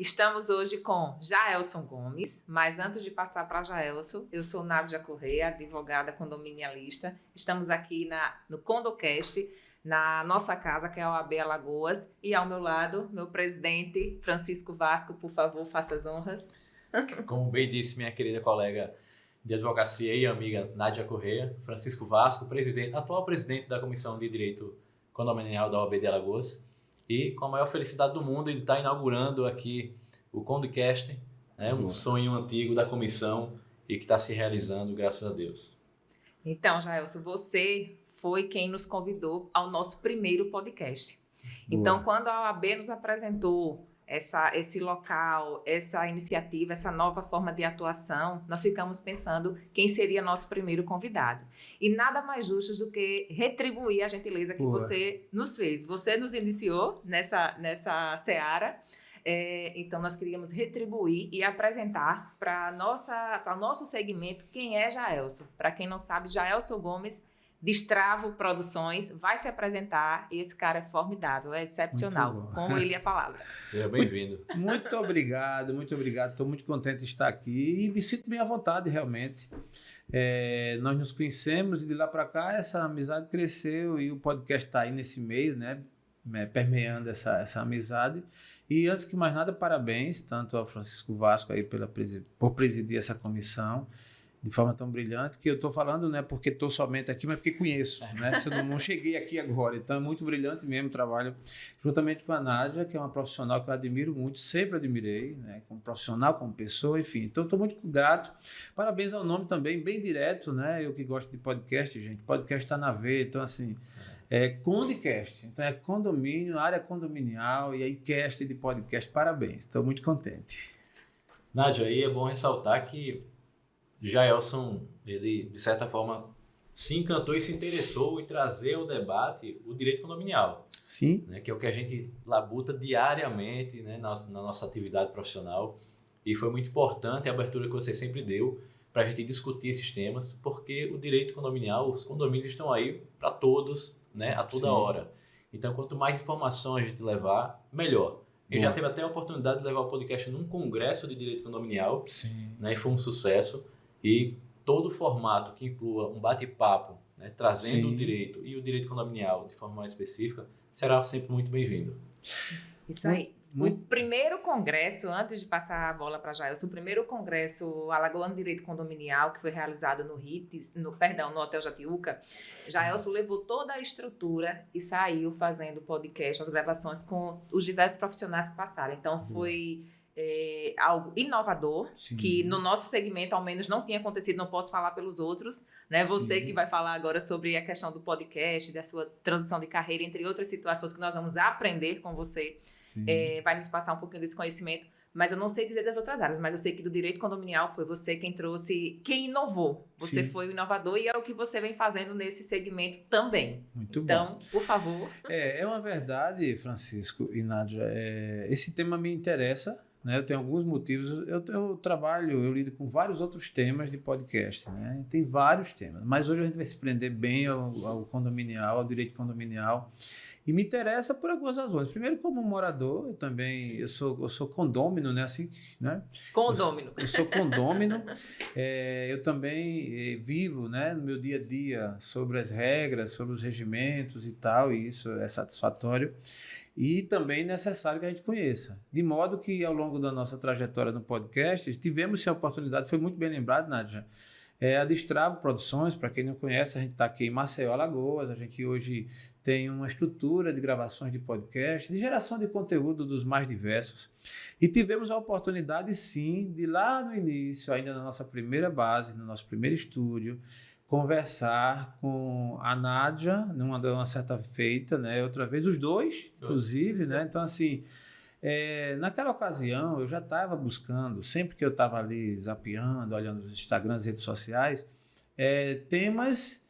Estamos hoje com Jaelson Gomes, mas antes de passar para Jaelson, eu sou Nádia Correia, advogada condominialista. Estamos aqui no Condocast, na nossa casa, que é a OAB Alagoas, e ao meu lado, meu presidente, Francisco Vasco. Por favor, faça as honras. Como bem disse minha querida colega de advocacia e amiga Nádia Correia, Francisco Vasco, atual presidente da Comissão de Direito Condominial da OAB de Alagoas, e com a maior felicidade do mundo, ele está inaugurando aqui o Condocast, né, um sonho antigo da comissão e que está se realizando, graças a Deus. Então, Jaelson, você foi quem nos convidou ao nosso primeiro podcast. Então, quando a OAB nos apresentou esse local, essa iniciativa, essa nova forma de atuação, nós ficamos pensando quem seria nosso primeiro convidado. E nada mais justo do que retribuir a gentileza que você nos fez. Você nos iniciou nessa seara, então nós queríamos retribuir e apresentar para o nosso segmento quem é Jaelson. Para quem não sabe, Jaelson Gomes, Destravo Produções, vai se apresentar, e esse cara é formidável, é excepcional. Com ele a palavra. Seja bem-vindo. Muito obrigado. Estou muito contente de estar aqui e me sinto bem à vontade, realmente. Nós nos conhecemos e de lá para cá essa amizade cresceu e o podcast está aí nesse meio, né, permeando essa amizade. E antes que mais nada, parabéns tanto ao Francisco Vasco aí por presidir essa comissão de forma tão brilhante, que eu estou falando, não é porque estou somente aqui, mas porque conheço, né? Eu não cheguei aqui agora, então é muito brilhante mesmo o trabalho, juntamente com a Nádia, que é uma profissional que eu admiro muito, sempre admirei, né? Como profissional, como pessoa, enfim. Então, estou muito grato. Parabéns ao nome também, bem direto, né? Eu que gosto de podcast, gente, podcast está na veia, então assim, Condocast, então é condomínio, área condominial, e aí cast de podcast, parabéns, estou muito contente. Nádia, aí é bom ressaltar que Jaelson, ele de certa forma se encantou e se interessou em trazer ao debate o direito condominial. Sim. Né, que é o que a gente labuta diariamente, né, na nossa atividade profissional. E foi muito importante a abertura que você sempre deu para a gente discutir esses temas, porque o direito condominial, os condomínios estão aí para todos, né, a toda hora. Então, quanto mais informação a gente levar, melhor. Eu já teve até a oportunidade de levar o podcast num congresso de direito condominial, né, e foi um sucesso. E todo formato que inclua um bate-papo, né, trazendo o direito e o direito condominial de forma mais específica, será sempre muito bem-vindo. Isso aí. O primeiro congresso, antes de passar a bola para Jaelson, o primeiro congresso Alagoano de Direito Condominial, que foi realizado no Hotel Jatiuca, Jaelson levou toda a estrutura e saiu fazendo podcast, as gravações com os diversos profissionais que passaram. Então, foi algo inovador, que no nosso segmento, ao menos, não tinha acontecido, não posso falar pelos outros, né? Você que vai falar agora sobre a questão do podcast, da sua transição de carreira, entre outras situações que nós vamos aprender com você, vai nos passar um pouquinho desse conhecimento, mas eu não sei dizer das outras áreas, mas eu sei que do direito condominial foi você quem trouxe, quem inovou, você foi o inovador e é o que você vem fazendo nesse segmento também. Muito então, bom. Por favor. É uma verdade, Francisco e Nádia, esse tema me interessa, né? Eu tenho alguns motivos, eu lido com vários outros temas de podcast, né? Tem vários temas, mas hoje a gente vai se prender bem ao condominial, ao direito condominial, e me interessa por algumas razões. Primeiro, como morador, eu sou condômino, né? Assim, né? Condômino. Eu sou condômino, eu também vivo, né, no meu dia a dia sobre as regras, sobre os regimentos e tal, e isso é satisfatório. E também necessário que a gente conheça. De modo que, ao longo da nossa trajetória no podcast, tivemos essa oportunidade, foi muito bem lembrado, Nádia, a Destravo Produções. Para quem não conhece, a gente está aqui em Maceió, Alagoas. A gente hoje tem uma estrutura de gravações de podcast, de geração de conteúdo dos mais diversos. E tivemos a oportunidade, sim, de lá no início, ainda na nossa primeira base, no nosso primeiro estúdio, conversar com a Nádia, numa certa feita, né? Outra vez, os dois, inclusive, né? Então, assim, naquela ocasião, eu já estava buscando, sempre que eu estava ali zapeando, olhando os Instagrams, redes sociais, temas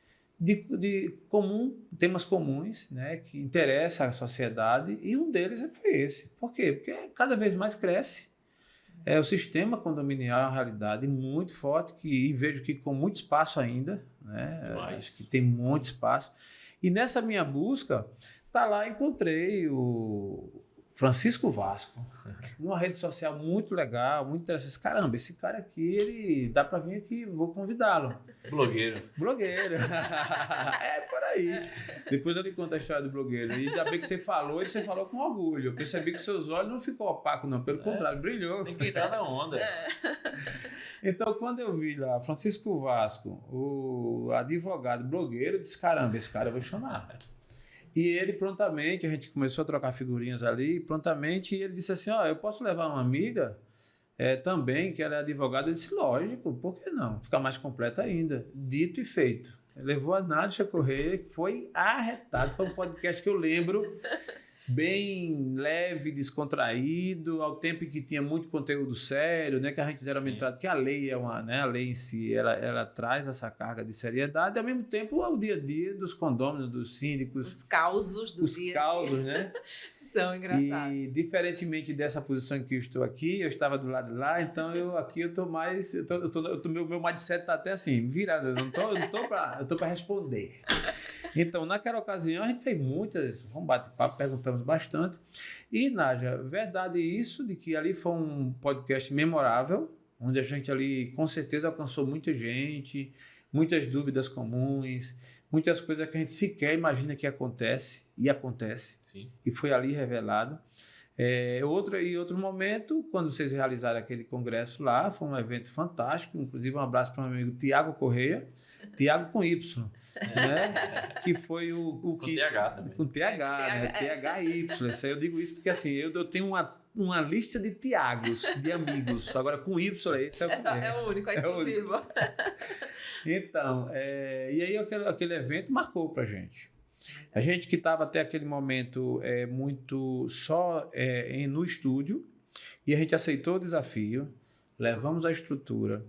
temas comuns, né? Que interessam à sociedade, e um deles foi esse. Por quê? Porque cada vez mais cresce. O sistema condominial é uma realidade muito forte e vejo que com muito espaço ainda, né? Acho que tem muito espaço. E nessa minha busca, encontrei o Francisco Vasco, uma rede social muito legal, muito interessante. Caramba, esse cara aqui, ele dá para vir aqui, vou convidá-lo. Blogueiro. É, por aí. Depois eu lhe conto a história do blogueiro. E ainda bem que você falou, e você falou com orgulho. Eu percebi que seus olhos não ficou opaco, não. Pelo contrário, brilhou. Tem que entrar na onda. Então, quando eu vi lá Francisco Vasco, o advogado blogueiro, eu disse, caramba, esse cara eu vou chamar. E ele prontamente, a gente começou a trocar figurinhas ali, e prontamente ele disse assim, eu posso levar uma amiga também, que ela é advogada? Eu disse, lógico, por que não? Fica mais completa ainda. Dito e feito. Levou a Nádia Correia e foi arretado. Foi um podcast que eu lembro bem leve, descontraído, ao tempo em que tinha muito conteúdo sério, né, que a gente geralmente trata, que a lei a lei em si, ela traz essa carga de seriedade, e ao mesmo tempo o dia a dia dos condôminos, dos síndicos, os causos do dia. Os causos, né? São engraçados. E diferentemente dessa posição em que eu estou aqui, eu estava do lado de lá, então eu estou mais, meu mindset está até assim, virado, eu estou para responder. Então, naquela ocasião, a gente fez um bate-papo, perguntamos bastante. E, Nádia, verdade isso, de que ali foi um podcast memorável, onde a gente ali, com certeza, alcançou muita gente, muitas dúvidas comuns, muitas coisas que a gente sequer imagina que acontece, e acontece. Sim. E foi ali revelado. Outro momento, quando vocês realizaram aquele congresso lá, foi um evento fantástico, inclusive um abraço para o meu amigo Tiago Correia, Tiago com Y, né? Que foi o com que... TH também. Com TH, né? THY. Eu digo isso porque assim, eu tenho uma lista de Tiagos, de amigos, agora com Y, esse é o único, é exclusivo. Então, e aí aquele evento marcou pra gente. A gente que estava até aquele momento muito só no estúdio, e a gente aceitou o desafio, levamos a estrutura,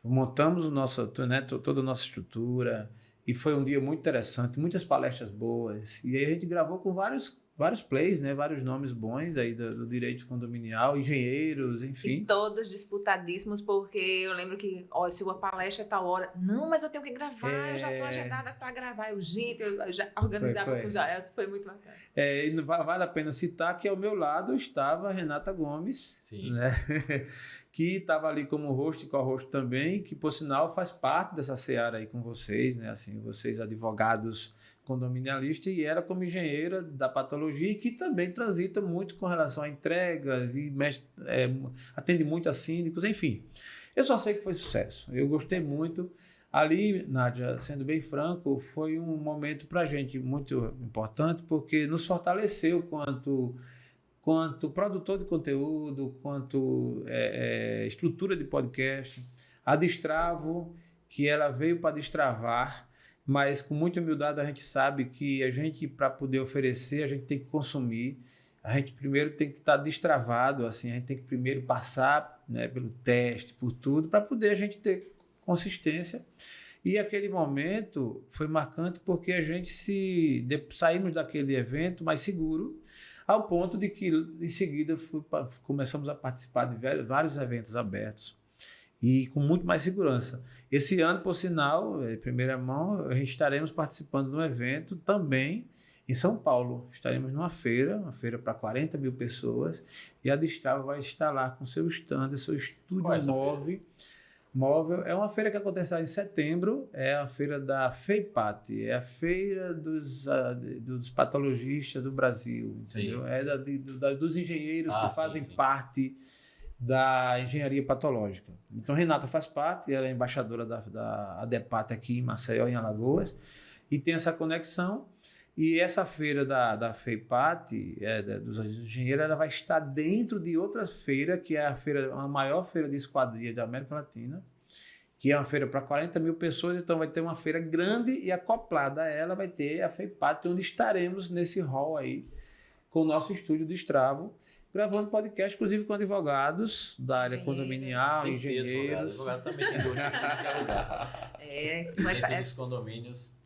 montamos toda a nossa estrutura, e foi um dia muito interessante, muitas palestras boas, e aí a gente gravou com vários plays, né? Vários nomes bons aí do direito condominial, engenheiros, enfim. E todos disputadíssimos, porque eu lembro que, se uma palestra é tal hora, não, mas eu tenho que gravar, eu já estou agendada para gravar. Eu já organizava com o Jael, foi muito bacana. E vale a pena citar que ao meu lado estava a Renata Gomes, né? Que estava ali como host e co-host também, que por sinal faz parte dessa seara aí com vocês, né? Assim, vocês advogados condominialista, e ela como engenheira da patologia, que também transita muito com relação a entregas e atende muito a síndicos, enfim. Eu só sei que foi sucesso. Eu gostei muito. Ali, Nádia, sendo bem franco, foi um momento para a gente muito importante, porque nos fortaleceu quanto produtor de conteúdo, quanto estrutura de podcast. A Destravo, que ela veio para destravar, mas com muita humildade a gente sabe que a gente, para poder oferecer, a gente tem que consumir. A gente primeiro tem que estar destravado, assim, a gente tem que primeiro passar, né, pelo teste, por tudo, para poder a gente ter consistência. E aquele momento foi marcante porque a gente saímos daquele evento mais seguro, ao ponto de que, em seguida, começamos a participar de vários eventos abertos e com muito mais segurança. Esse ano, por sinal, em primeira mão, a gente estaremos participando de um evento também em São Paulo. Estaremos numa feira para 40 mil pessoas, e a Destravo vai estar lá com seu stand, seu estúdio móvel. É uma feira que acontecerá em setembro, é a feira da FEIPAT, é a feira dos patologistas do Brasil, entendeu? Sim. É dos engenheiros que fazem parte da engenharia patológica. Então, Renata faz parte, ela é embaixadora da ADEPAT aqui em Maceió, em Alagoas, e tem essa conexão. E essa feira da FEIPAT, dos engenheiros, ela vai estar dentro de outra feira, que é a maior feira de esquadria da América Latina, que é uma feira para 40 mil pessoas. Então vai ter uma feira grande, e acoplada a ela vai ter a FEIPAT, onde estaremos nesse hall aí, com o nosso estúdio de Destravo, gravando podcast, inclusive com advogados da área condominial, engenheiros. Advogado também tem dor de lugar. Dentro dos condomínios,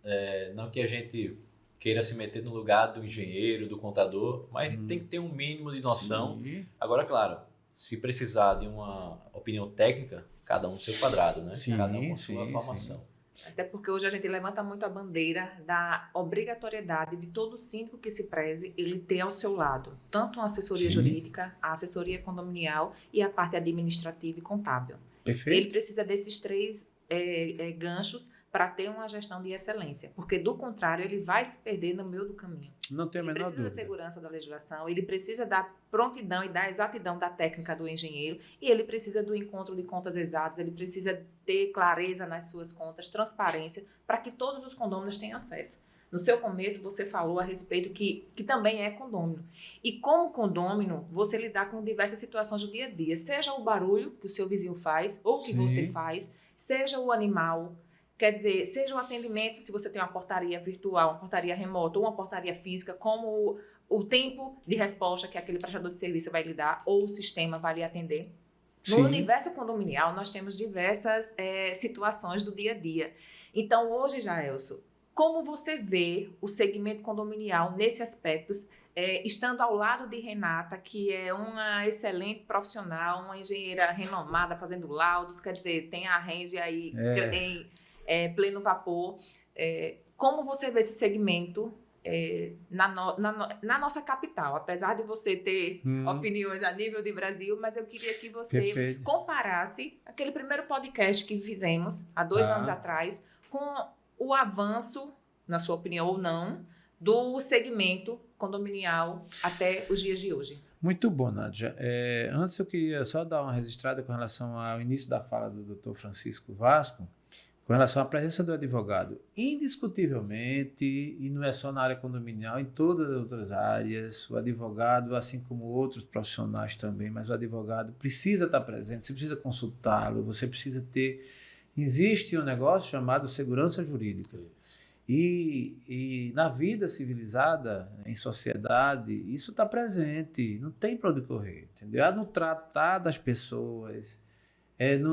não que a gente queira se meter no lugar do engenheiro, do contador, mas tem que ter um mínimo de noção. Sim. Agora, claro, se precisar de uma opinião técnica, cada um no seu quadrado, né? Sim, cada um com sua formação. Sim. Até porque hoje a gente levanta muito a bandeira da obrigatoriedade de todo síndico que se preze ele ter ao seu lado tanto uma assessoria jurídica, a assessoria condominial e a parte administrativa e contábil. Perfeito. Ele precisa desses três ganchos para ter uma gestão de excelência, porque do contrário ele vai se perder no meio do caminho. Não tem a menor dúvida. Ele precisa da segurança da legislação, ele precisa da prontidão e da exatidão da técnica do engenheiro e ele precisa do encontro de contas exatas, ele precisa ter clareza nas suas contas, transparência, para que todos os condôminos tenham acesso. No seu começo, você falou a respeito que também é condômino. E como condômino, você lidar com diversas situações do dia a dia, seja o barulho que o seu vizinho faz ou que você faz, seja o animal. Quer dizer, seja o atendimento, se você tem uma portaria virtual, uma portaria remota ou uma portaria física, como o tempo de resposta que aquele prestador de serviço vai lhe dar ou o sistema vai lhe atender. No universo condominial, nós temos diversas situações do dia a dia. Então, hoje, Jaelson, como você vê o segmento condominial nesse aspecto, estando ao lado de Renata, que é uma excelente profissional, uma engenheira renomada, fazendo laudos, quer dizer, tem a Range aí em pleno vapor. Como você vê esse segmento na nossa capital? Apesar de você ter opiniões a nível de Brasil, mas eu queria que você comparasse aquele primeiro podcast que fizemos há 2 anos atrás com o avanço, na sua opinião ou não, do segmento condominial até os dias de hoje. Muito bom, Nádia. Antes eu queria só dar uma registrada com relação ao início da fala do Dr. Francisco Vasco, com relação à presença do advogado. Indiscutivelmente, e não é só na área condominial, em todas as outras áreas, o advogado, assim como outros profissionais também, mas o advogado precisa estar presente, você precisa consultá-lo, você precisa ter... Existe um negócio chamado segurança jurídica. E na vida civilizada, em sociedade, isso está presente, não tem para onde correr, entendeu? No tratar das pessoas,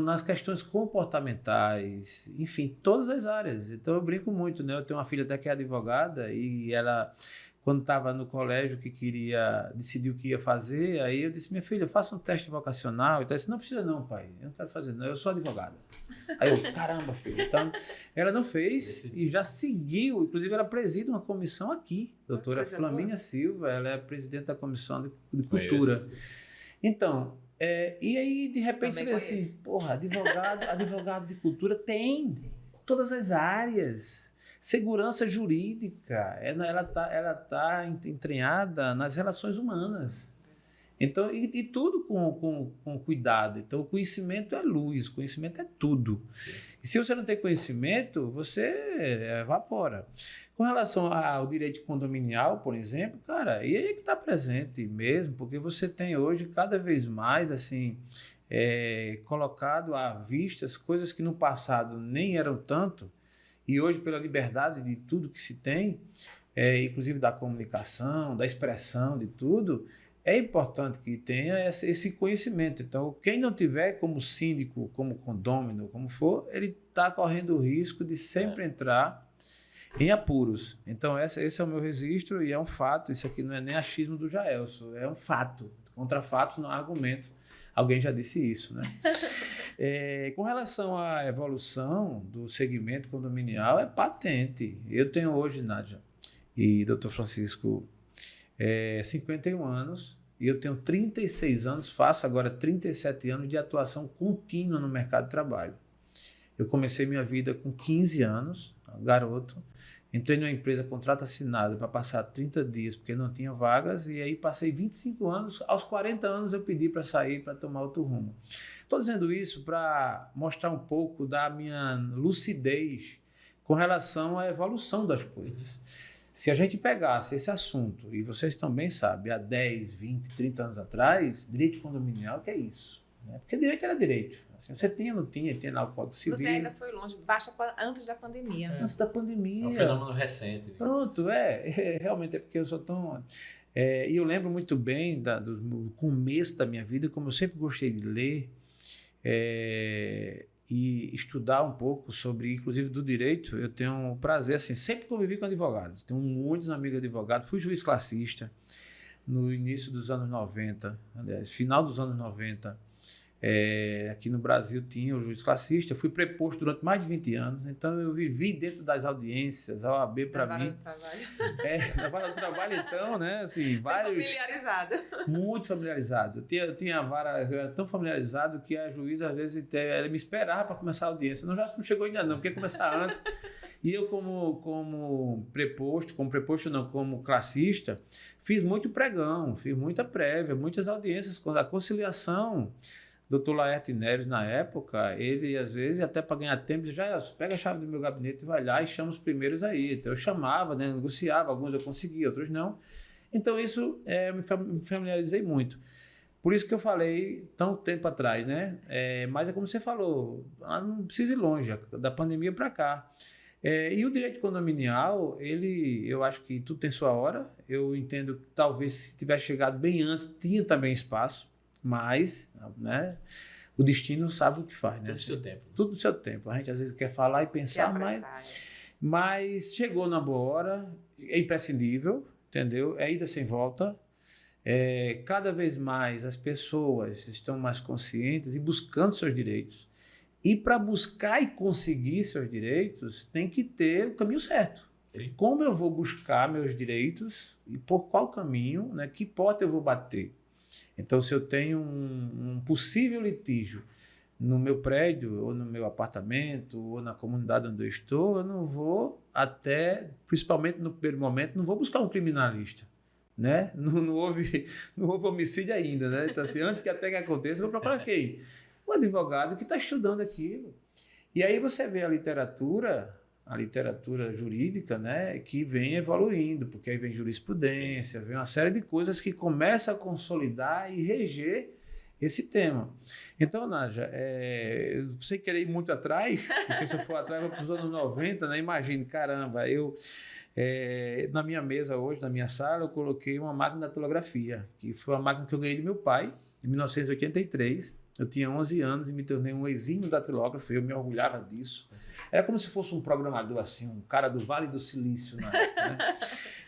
nas questões comportamentais, enfim, todas as áreas. Então eu brinco muito, né? Eu tenho uma filha até que é advogada e ela, quando estava no colégio, que queria decidir o que ia fazer, aí eu disse, minha filha, faça um teste vocacional. Então ela disse, não precisa não, pai, eu não quero fazer não, eu sou advogada. Aí eu, caramba, filha. Então, ela não fez e já seguiu, inclusive ela preside uma comissão aqui, doutora Flamínia Silva, ela é presidente da Comissão de Cultura. Então, e aí de repente você vê assim, porra, advogado de cultura tem todas as áreas. Segurança jurídica, ela tá entranhada nas relações humanas. Então, e tudo com cuidado. Então, o conhecimento é luz, o conhecimento é tudo. E se você não tem conhecimento, você evapora. Com relação ao direito condominial, por exemplo, cara, e aí é que está presente mesmo, porque você tem hoje cada vez mais, assim, colocado à vista as coisas que no passado nem eram tanto, e hoje, pela liberdade de tudo que se tem, inclusive da comunicação, da expressão, de tudo, é importante que tenha esse conhecimento. Então, quem não tiver como síndico, como condômino, como for, ele está correndo o risco de sempre entrar em apuros. Então, esse é o meu registro e é um fato. Isso aqui não é nem achismo do Jaelson, é um fato. Contra fatos não há argumento. Alguém já disse isso, né? Com relação à evolução do segmento condominial, é patente. Eu tenho hoje, Nádia e Dr. Francisco, 51 anos e eu tenho 36 anos, faço agora 37 anos de atuação contínua no mercado de trabalho. Eu comecei minha vida com 15 anos, garoto, entrei numa empresa contrato assinado para passar 30 dias porque não tinha vagas e aí passei 25 anos, aos 40 anos eu pedi para sair para tomar outro rumo. Estou dizendo isso para mostrar um pouco da minha lucidez com relação à evolução das coisas. Se a gente pegasse esse assunto, e vocês também sabem, há 10, 20, 30 anos atrás, direito condominial, que é isso? Né? Porque direito era direito. Assim, você tinha, não tinha, tinha lá o Código Civil. Você ainda foi longe, basta antes da pandemia. Antes da pandemia. É um fenômeno recente. Pronto, realmente é porque eu sou tão... E eu lembro muito bem do começo da minha vida, como eu sempre gostei de ler, e estudar um pouco sobre, inclusive, do direito. Eu tenho um prazer, assim, sempre convivi com advogados. Tenho muitos amigos advogados. Fui juiz classista no início dos anos 90, aliás, final dos anos 90. Aqui no Brasil tinha o juiz classista, eu fui preposto durante mais de 20 anos, então eu vivi dentro das audiências, a OAB para mim. Na vara do trabalho, então, né? Assim, vários. Familiarizado. Muito familiarizado. Eu tinha a vara, eu era tão familiarizado que a juíza, às vezes, ela me esperava para começar a audiência. Não chegou ainda não, porque ia começar antes. E eu, como classista, fiz muito pregão, fiz muita prévia, muitas audiências, a conciliação. Dr. Laerte Neves, na época, ele, às vezes, até para ganhar tempo, já pega a chave do meu gabinete e vai lá e chama os primeiros aí. Então, eu chamava, né, negociava, alguns eu conseguia, outros não. Então, isso me familiarizei muito. Por isso que eu falei tão tempo atrás, né? Mas é como você falou, não precisa ir longe, da pandemia para cá. E o direito condominial, eu acho que tudo tem sua hora. Eu entendo que talvez se tivesse chegado bem antes, tinha também espaço. Mas, né, o destino sabe o que faz, né? Tudo no seu tempo. Tudo no seu tempo. A gente às vezes quer falar e pensar, mas chegou na boa hora, é imprescindível, entendeu? É ida sem volta. Cada vez mais as pessoas estão mais conscientes e buscando seus direitos. E para buscar e conseguir seus direitos, tem que ter o caminho certo. Sim. Como eu vou buscar meus direitos e por qual caminho, né, que porta eu vou bater? Então, se eu tenho um possível litígio no meu prédio, ou no meu apartamento, ou na comunidade onde eu estou, eu não vou principalmente no primeiro momento, não vou buscar um criminalista. Né? Não houve homicídio ainda. Né? Então, assim, antes que até que aconteça, eu vou procurar quem? Um advogado que está estudando aquilo. E aí você vê a literatura jurídica, né, que vem evoluindo, porque aí vem jurisprudência, vem uma série de coisas que começam a consolidar e reger esse tema. Então, Nádia, sem querer ir muito atrás, porque se eu for atrás, vai para os anos 90, né? Imagine, caramba, na minha mesa hoje, na minha sala, eu coloquei uma máquina de datilografia, que foi uma máquina que eu ganhei do meu pai, em 1983. Eu tinha 11 anos e me tornei um exímio datilógrafo, eu me orgulhava disso. Era como se fosse um programador, assim, um cara do Vale do Silício na época, né?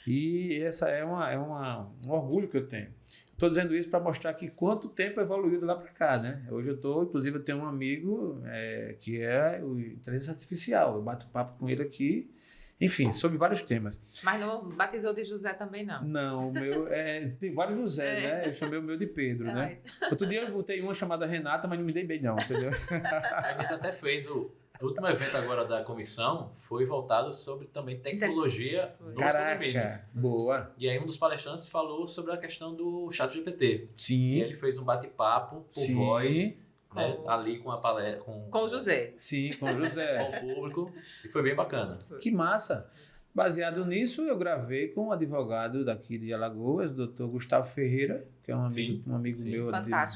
E essa é um orgulho que eu tenho. Estou dizendo isso para mostrar que quanto tempo evoluiu de lá para cá, né? Hoje inclusive eu tenho um amigo que é o inteligência artificial, eu bato papo com ele aqui, enfim, sobre vários temas. Mas não batizou de José também, não? Não, o meu tem vários José, né? Eu chamei o meu de Pedro, né? Outro dia eu botei uma chamada Renata, mas não me dei bem não, entendeu? A gente até fez o último evento agora da comissão, foi voltado sobre também tecnologia nos condomínios. Boa. E aí um dos palestrantes falou sobre a questão do ChatGPT. Sim. E ele fez um bate-papo por voz, né, ali com a palestra. Com o José. Sim, com o José. Com o público. E foi bem bacana. Que massa. Baseado nisso, eu gravei com um advogado daqui de Alagoas, o Dr. Gustavo Ferreira, que é um amigo meu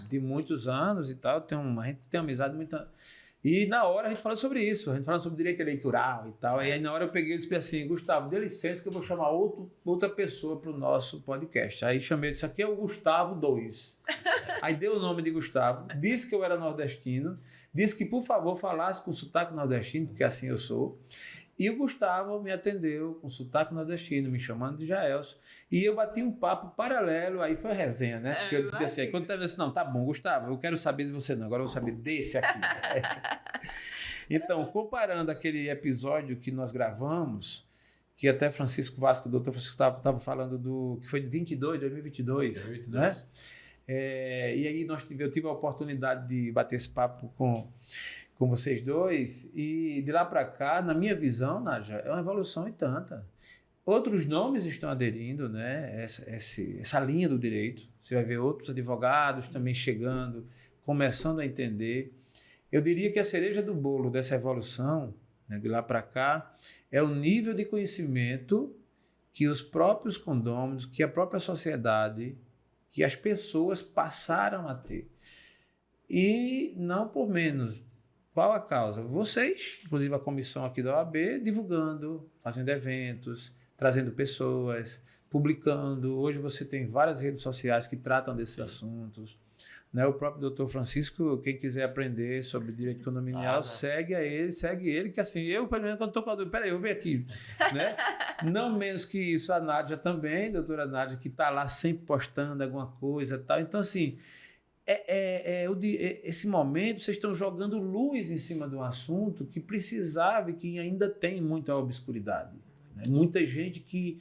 de muitos anos e tal. A gente tem uma amizade muito... E na hora a gente falou sobre isso, a gente falou sobre direito eleitoral e tal. E aí na hora eu peguei e disse assim, Gustavo, dê licença que eu vou chamar outra pessoa para o nosso podcast. Aí chamei, disse, aqui é o Gustavo 2. Aí deu o nome de Gustavo, disse que eu era nordestino, disse que por favor falasse com sotaque nordestino, porque assim eu sou. E o Gustavo me atendeu com sotaque nordestino, me chamando de Jaelson. E eu bati um papo paralelo, aí foi resenha, né? Porque eu disse assim, quando eu disse, não, tá bom, Gustavo, eu quero saber de você não, agora eu vou saber desse aqui. Então, comparando aquele episódio que nós gravamos, que até Francisco Vasco, o doutor Francisco estava falando que foi de 2022, né? E aí eu tive a oportunidade de bater esse papo com vocês dois, e de lá para cá, na minha visão, Nádia, é uma evolução e tanta. Outros nomes estão aderindo, né? Essa linha do direito. Você vai ver outros advogados também chegando, começando a entender. Eu diria que a cereja do bolo dessa evolução, né, de lá para cá, é o nível de conhecimento que os próprios condôminos, que a própria sociedade, que as pessoas passaram a ter. E não por menos. Qual a causa? Vocês, inclusive a comissão aqui da OAB, divulgando, fazendo eventos, trazendo pessoas, publicando. Hoje você tem várias redes sociais que tratam desses assuntos. Né? O próprio doutor Francisco, quem quiser aprender sobre direito condominial, segue ele, que assim, eu, pelo menos, quando estou com a dúvida, peraí, eu venho aqui. Né? Não menos que isso, a Nádia também, a doutora Nádia, que está lá sempre postando alguma coisa e tal. Então, assim, esse momento vocês estão jogando luz em cima de um assunto que precisava e que ainda tem muita obscuridade. Né? Muita gente que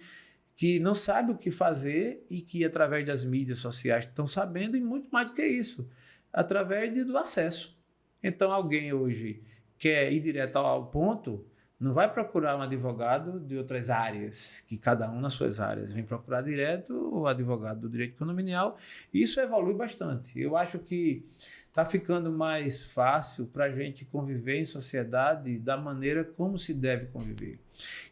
não sabe o que fazer e que, através das mídias sociais, estão sabendo, e muito mais do que isso, através do acesso. Então, alguém hoje quer ir direto ao ponto, não vai procurar um advogado de outras áreas, que cada um nas suas áreas, vem procurar direto o advogado do direito condominial, e isso evolui bastante. Eu acho que está ficando mais fácil para a gente conviver em sociedade da maneira como se deve conviver.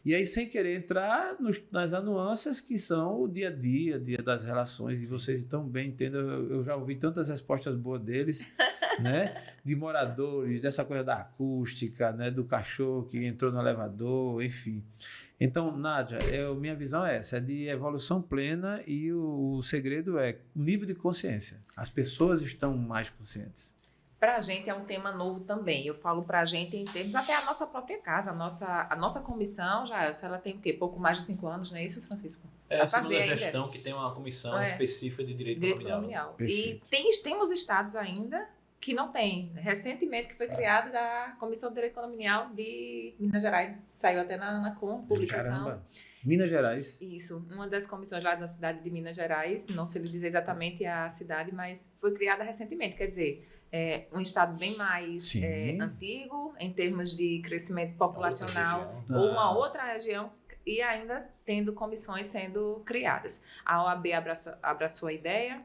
E aí, sem querer entrar nas nuances que são o dia a dia das relações, e vocês tão bem entendem, eu já ouvi tantas respostas boas deles, né? De moradores, dessa coisa da acústica, né? Do cachorro que entrou no elevador, enfim. Então, Nádia, minha visão é essa, é de evolução plena, e o segredo é o nível de consciência. As pessoas estão mais conscientes. Para a gente é um tema novo também. Eu falo para a gente em termos até a nossa própria casa, a nossa comissão, ela tem o quê? Pouco mais de 5 anos, não é isso, Francisco? É a segunda gestão que tem uma comissão específica de direito condominial. E temos estados ainda que não tem. Recentemente que foi criada a Comissão de Direito Condominial de Minas Gerais. Saiu até na publicação. Caramba. Minas Gerais. Isso, uma das comissões lá da cidade de Minas Gerais, não sei lhe dizer exatamente a cidade, mas foi criada recentemente, quer dizer, um estado bem mais antigo em termos de crescimento populacional, ou uma outra região, e ainda tendo comissões sendo criadas. A OAB abraçou a ideia,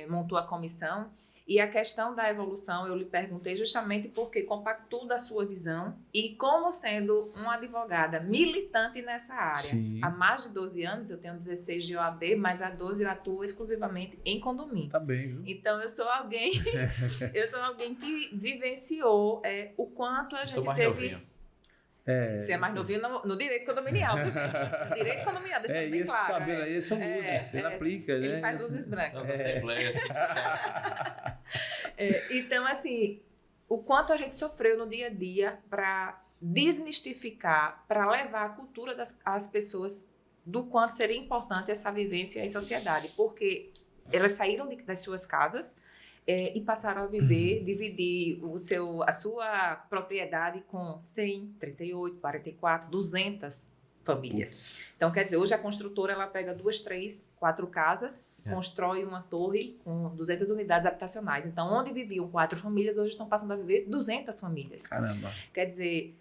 montou a comissão. E a questão da evolução, eu lhe perguntei justamente porque compactou da sua visão e como sendo uma advogada militante nessa área. Há mais de 12 anos, eu tenho 16 de OAB, mas há 12 eu atuo exclusivamente em condomínio. Tá bem, viu? Então, eu sou alguém que vivenciou o quanto a gente teve... Novinho. Você é mais novinho no direito condominial, viu, gente? No direito condominial, deixando bem claro. Esse cabelo aí são luzes, ele aplica, né? Ele faz luzes brancas. Então, assim, o quanto a gente sofreu no dia a dia para desmistificar, para levar a cultura às pessoas do quanto seria importante essa vivência em sociedade, porque elas saíram das suas casas e passaram a viver, dividir a sua propriedade com 100, 38, 44, 200 famílias. Então, quer dizer, hoje a construtora ela pega 2, 3, 4 casas, constrói uma torre com 200 unidades habitacionais. Então, onde viviam 4 famílias, hoje estão passando a viver 200 famílias. Caramba! Quer dizer,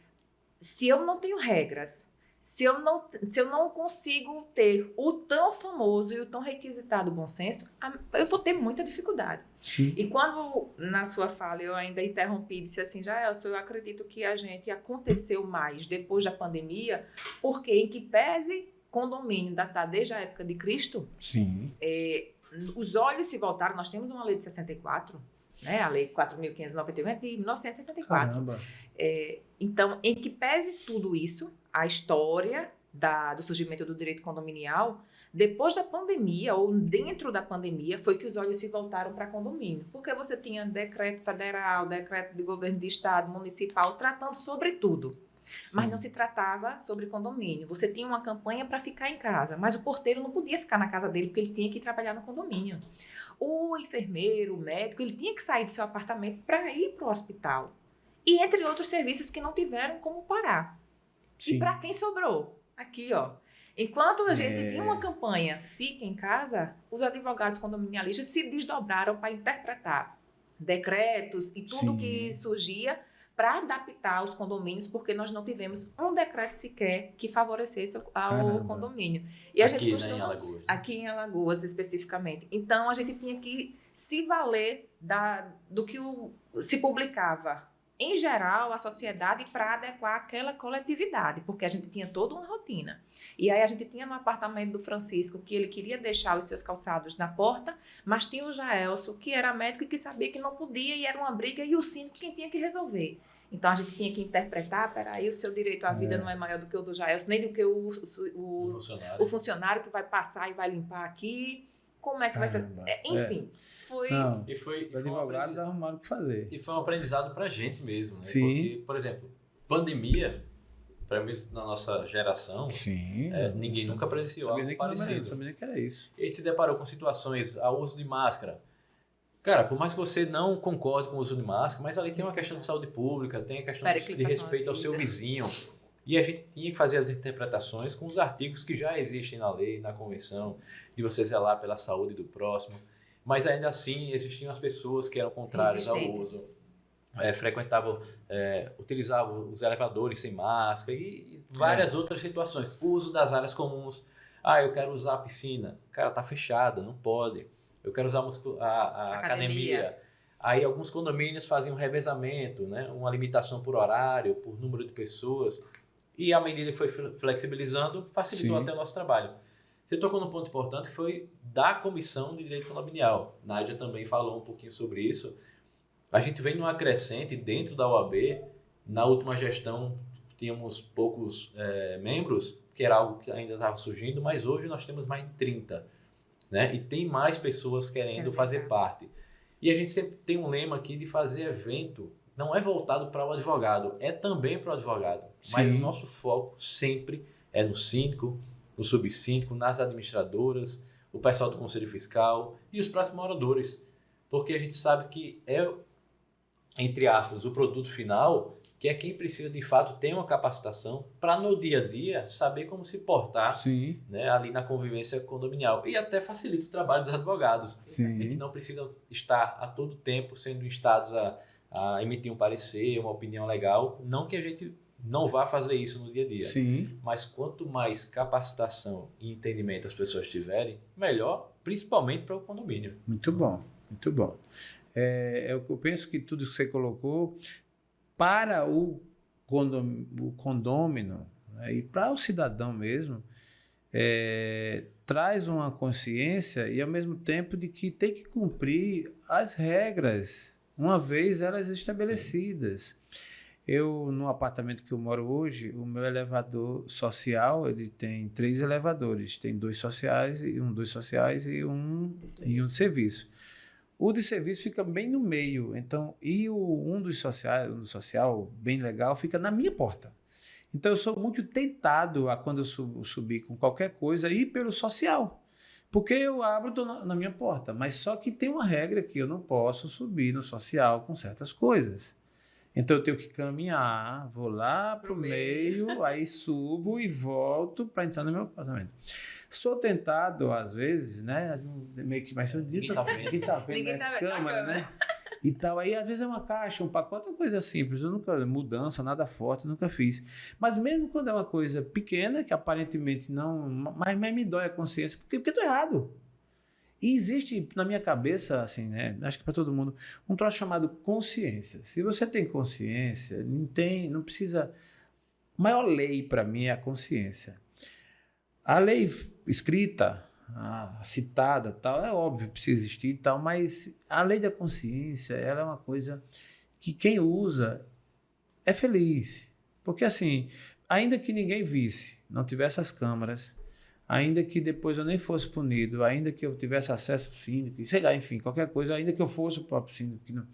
se eu não tenho regras, se eu não consigo ter o tão famoso e o tão requisitado bom senso, eu vou ter muita dificuldade. Sim. E quando, na sua fala, eu ainda interrompi, disse assim, eu acredito que a gente aconteceu mais depois da pandemia, porque em que pese condomínio datado desde a época de Cristo, sim. Os olhos se voltaram, nós temos uma lei de 64, né? A lei 4.591 é de 1964. Caramba. Então, em que pese tudo isso, a história do surgimento do direito condominial, depois da pandemia, ou dentro da pandemia, foi que os olhos se voltaram para condomínio. Porque você tinha decreto federal, decreto de governo de estado, municipal, tratando sobre tudo. Sim. Mas não se tratava sobre condomínio. Você tinha uma campanha para ficar em casa, mas o porteiro não podia ficar na casa dele porque ele tinha que ir trabalhar no condomínio. O enfermeiro, o médico, ele tinha que sair do seu apartamento para ir para o hospital. E entre outros serviços que não tiveram como parar. Sim. E para quem sobrou? Aqui, ó. Enquanto a gente tinha uma campanha Fica em Casa, os advogados condominialistas se desdobraram para interpretar decretos e tudo que surgia para adaptar os condomínios, porque nós não tivemos um decreto sequer que favorecesse ao condomínio. E a gente costuma, em Alagoas. Aqui em Alagoas, especificamente. Então, a gente tinha que se valer do que se publicava em geral, a sociedade para adequar aquela coletividade, porque a gente tinha toda uma rotina. E aí a gente tinha no apartamento do Francisco que ele queria deixar os seus calçados na porta, mas tinha o Jaelso, que era médico e que sabia que não podia, e era uma briga, e o síndico quem tinha que resolver. Então a gente tinha que interpretar, peraí, o seu direito à vida não é maior do que o do Jaelso, nem do que o funcionário que vai passar e vai limpar aqui. Como é que vai ser? Enfim, foi... Não, os advogados arrumaram o que fazer. E foi um aprendizado pra gente mesmo, né? Sim. Porque, por exemplo, pandemia, para mim, na nossa geração, ninguém nunca presenciou algo parecido. Sabia nem que era isso. E a gente se deparou com situações, ao uso de máscara. Cara, por mais que você não concorde com o uso de máscara, mas ali tem uma questão de saúde pública, tem a questão de respeito ao seu vizinho. E a gente tinha que fazer as interpretações com os artigos que já existem na lei, na convenção, de você zelar pela saúde do próximo. Mas ainda assim, existiam as pessoas que eram contrárias ao uso, utilizavam os elevadores sem máscara e várias outras situações. O uso das áreas comuns. Eu quero usar a piscina. Cara, tá fechada, não pode. Eu quero usar a academia. Aí alguns condomínios faziam um revezamento, né? Uma limitação por horário, por número de pessoas. E à medida que foi flexibilizando, facilitou até o nosso trabalho. Você tocou num ponto importante, foi da Comissão de Direito Condominial. Nádia também falou um pouquinho sobre isso. A gente vem numa crescente dentro da OAB. Na última gestão, tínhamos poucos membros, que era algo que ainda estava surgindo, mas hoje nós temos mais de 30. Né? E tem mais pessoas querendo fazer parte. E a gente sempre tem um lema aqui de fazer evento, não é voltado para o advogado, é também para o advogado. Sim. Mas o nosso foco sempre é no síndico, no subsíndico, nas administradoras, o pessoal do Conselho Fiscal e os próximos moradores. Porque a gente sabe que é, entre aspas, o produto final, que é quem precisa de fato ter uma capacitação para no dia a dia saber como se portar, né, ali na convivência condominial. E até facilita o trabalho dos advogados, que não precisam estar a todo tempo sendo instados a emitir um parecer, uma opinião legal. Não que a gente não vá fazer isso no dia a dia, mas quanto mais capacitação e entendimento as pessoas tiverem, melhor, principalmente para o condomínio. Muito bom, muito bom. Eu penso que tudo que você colocou para o condômino, né, e para o cidadão mesmo, traz uma consciência e ao mesmo tempo de que tem que cumprir as regras, uma vez elas estabelecidas. No apartamento que eu moro hoje, o meu elevador social, ele tem 3 elevadores, tem 2 sociais e um de serviço. O de serviço fica bem no meio, então, e um do social, bem legal, fica na minha porta. Então, eu sou muito tentado quando eu subir com qualquer coisa, ir pelo social, porque eu abro na minha porta, mas só que tem uma regra que eu não posso subir no social com certas coisas. Então, eu tenho que caminhar, vou lá para o meio, aí subo e volto para entrar no meu apartamento. Sou tentado, às vezes, né? Meio que mais ninguém tá vendo, né? Câmera, né? E tal. Aí, às vezes, é uma caixa, um pacote, é uma coisa simples. Eu nunca, mudança, nada forte, nunca fiz. Mas mesmo quando é uma coisa pequena, que aparentemente não. Mas me dói a consciência, porque tô errado. E existe, na minha cabeça, assim, né? Acho que para todo mundo, um troço chamado consciência. Se você tem consciência, não precisa. A maior lei, para mim, é a consciência. A lei escrita, a citada, tal, é óbvio, precisa existir e tal, mas a lei da consciência, ela é uma coisa que quem usa é feliz. Porque assim, ainda que ninguém visse, não tivesse as câmaras, ainda que depois eu nem fosse punido, ainda que eu tivesse acesso ao síndico, sei lá, enfim, qualquer coisa, ainda que eu fosse o próprio síndico,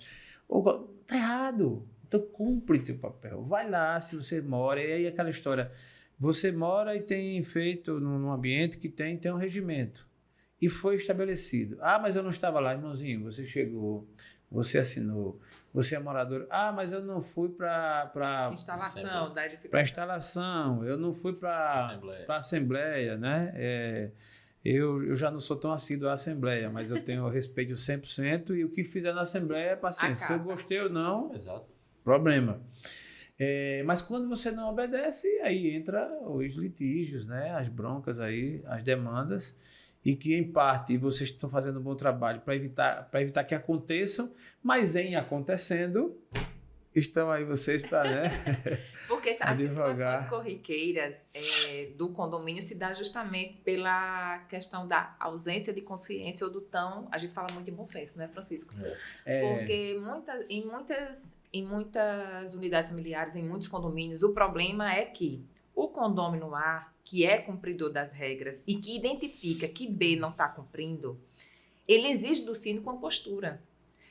tá errado. Então cumpre teu papel. Vai lá, se você mora, e aí aquela história... Você mora e tem feito num ambiente que tem um regimento. E foi estabelecido. Mas eu não estava lá, irmãozinho. Você chegou, você assinou, você é morador. Mas eu não fui para instalação da edificação. Para instalação, eu não fui para a assembleia, né? Eu já não sou tão assíduo à assembleia, mas eu tenho respeito 100% e o que fizer na assembleia é paciência. Se eu gostei ou não, problema. Mas quando você não obedece, aí entra os litígios, né? As broncas aí, as demandas, e que em parte vocês estão fazendo um bom trabalho para evitar que aconteçam, mas em acontecendo, estão aí vocês para, né? Porque as situações corriqueiras do condomínio se dá justamente pela questão da ausência de consciência ou do a gente fala muito em bom senso, né, Francisco? Porque em muitas unidades familiares, em muitos condomínios, o problema é que o condômino A, que é cumpridor das regras e que identifica que B não está cumprindo, ele exige do síndico uma postura.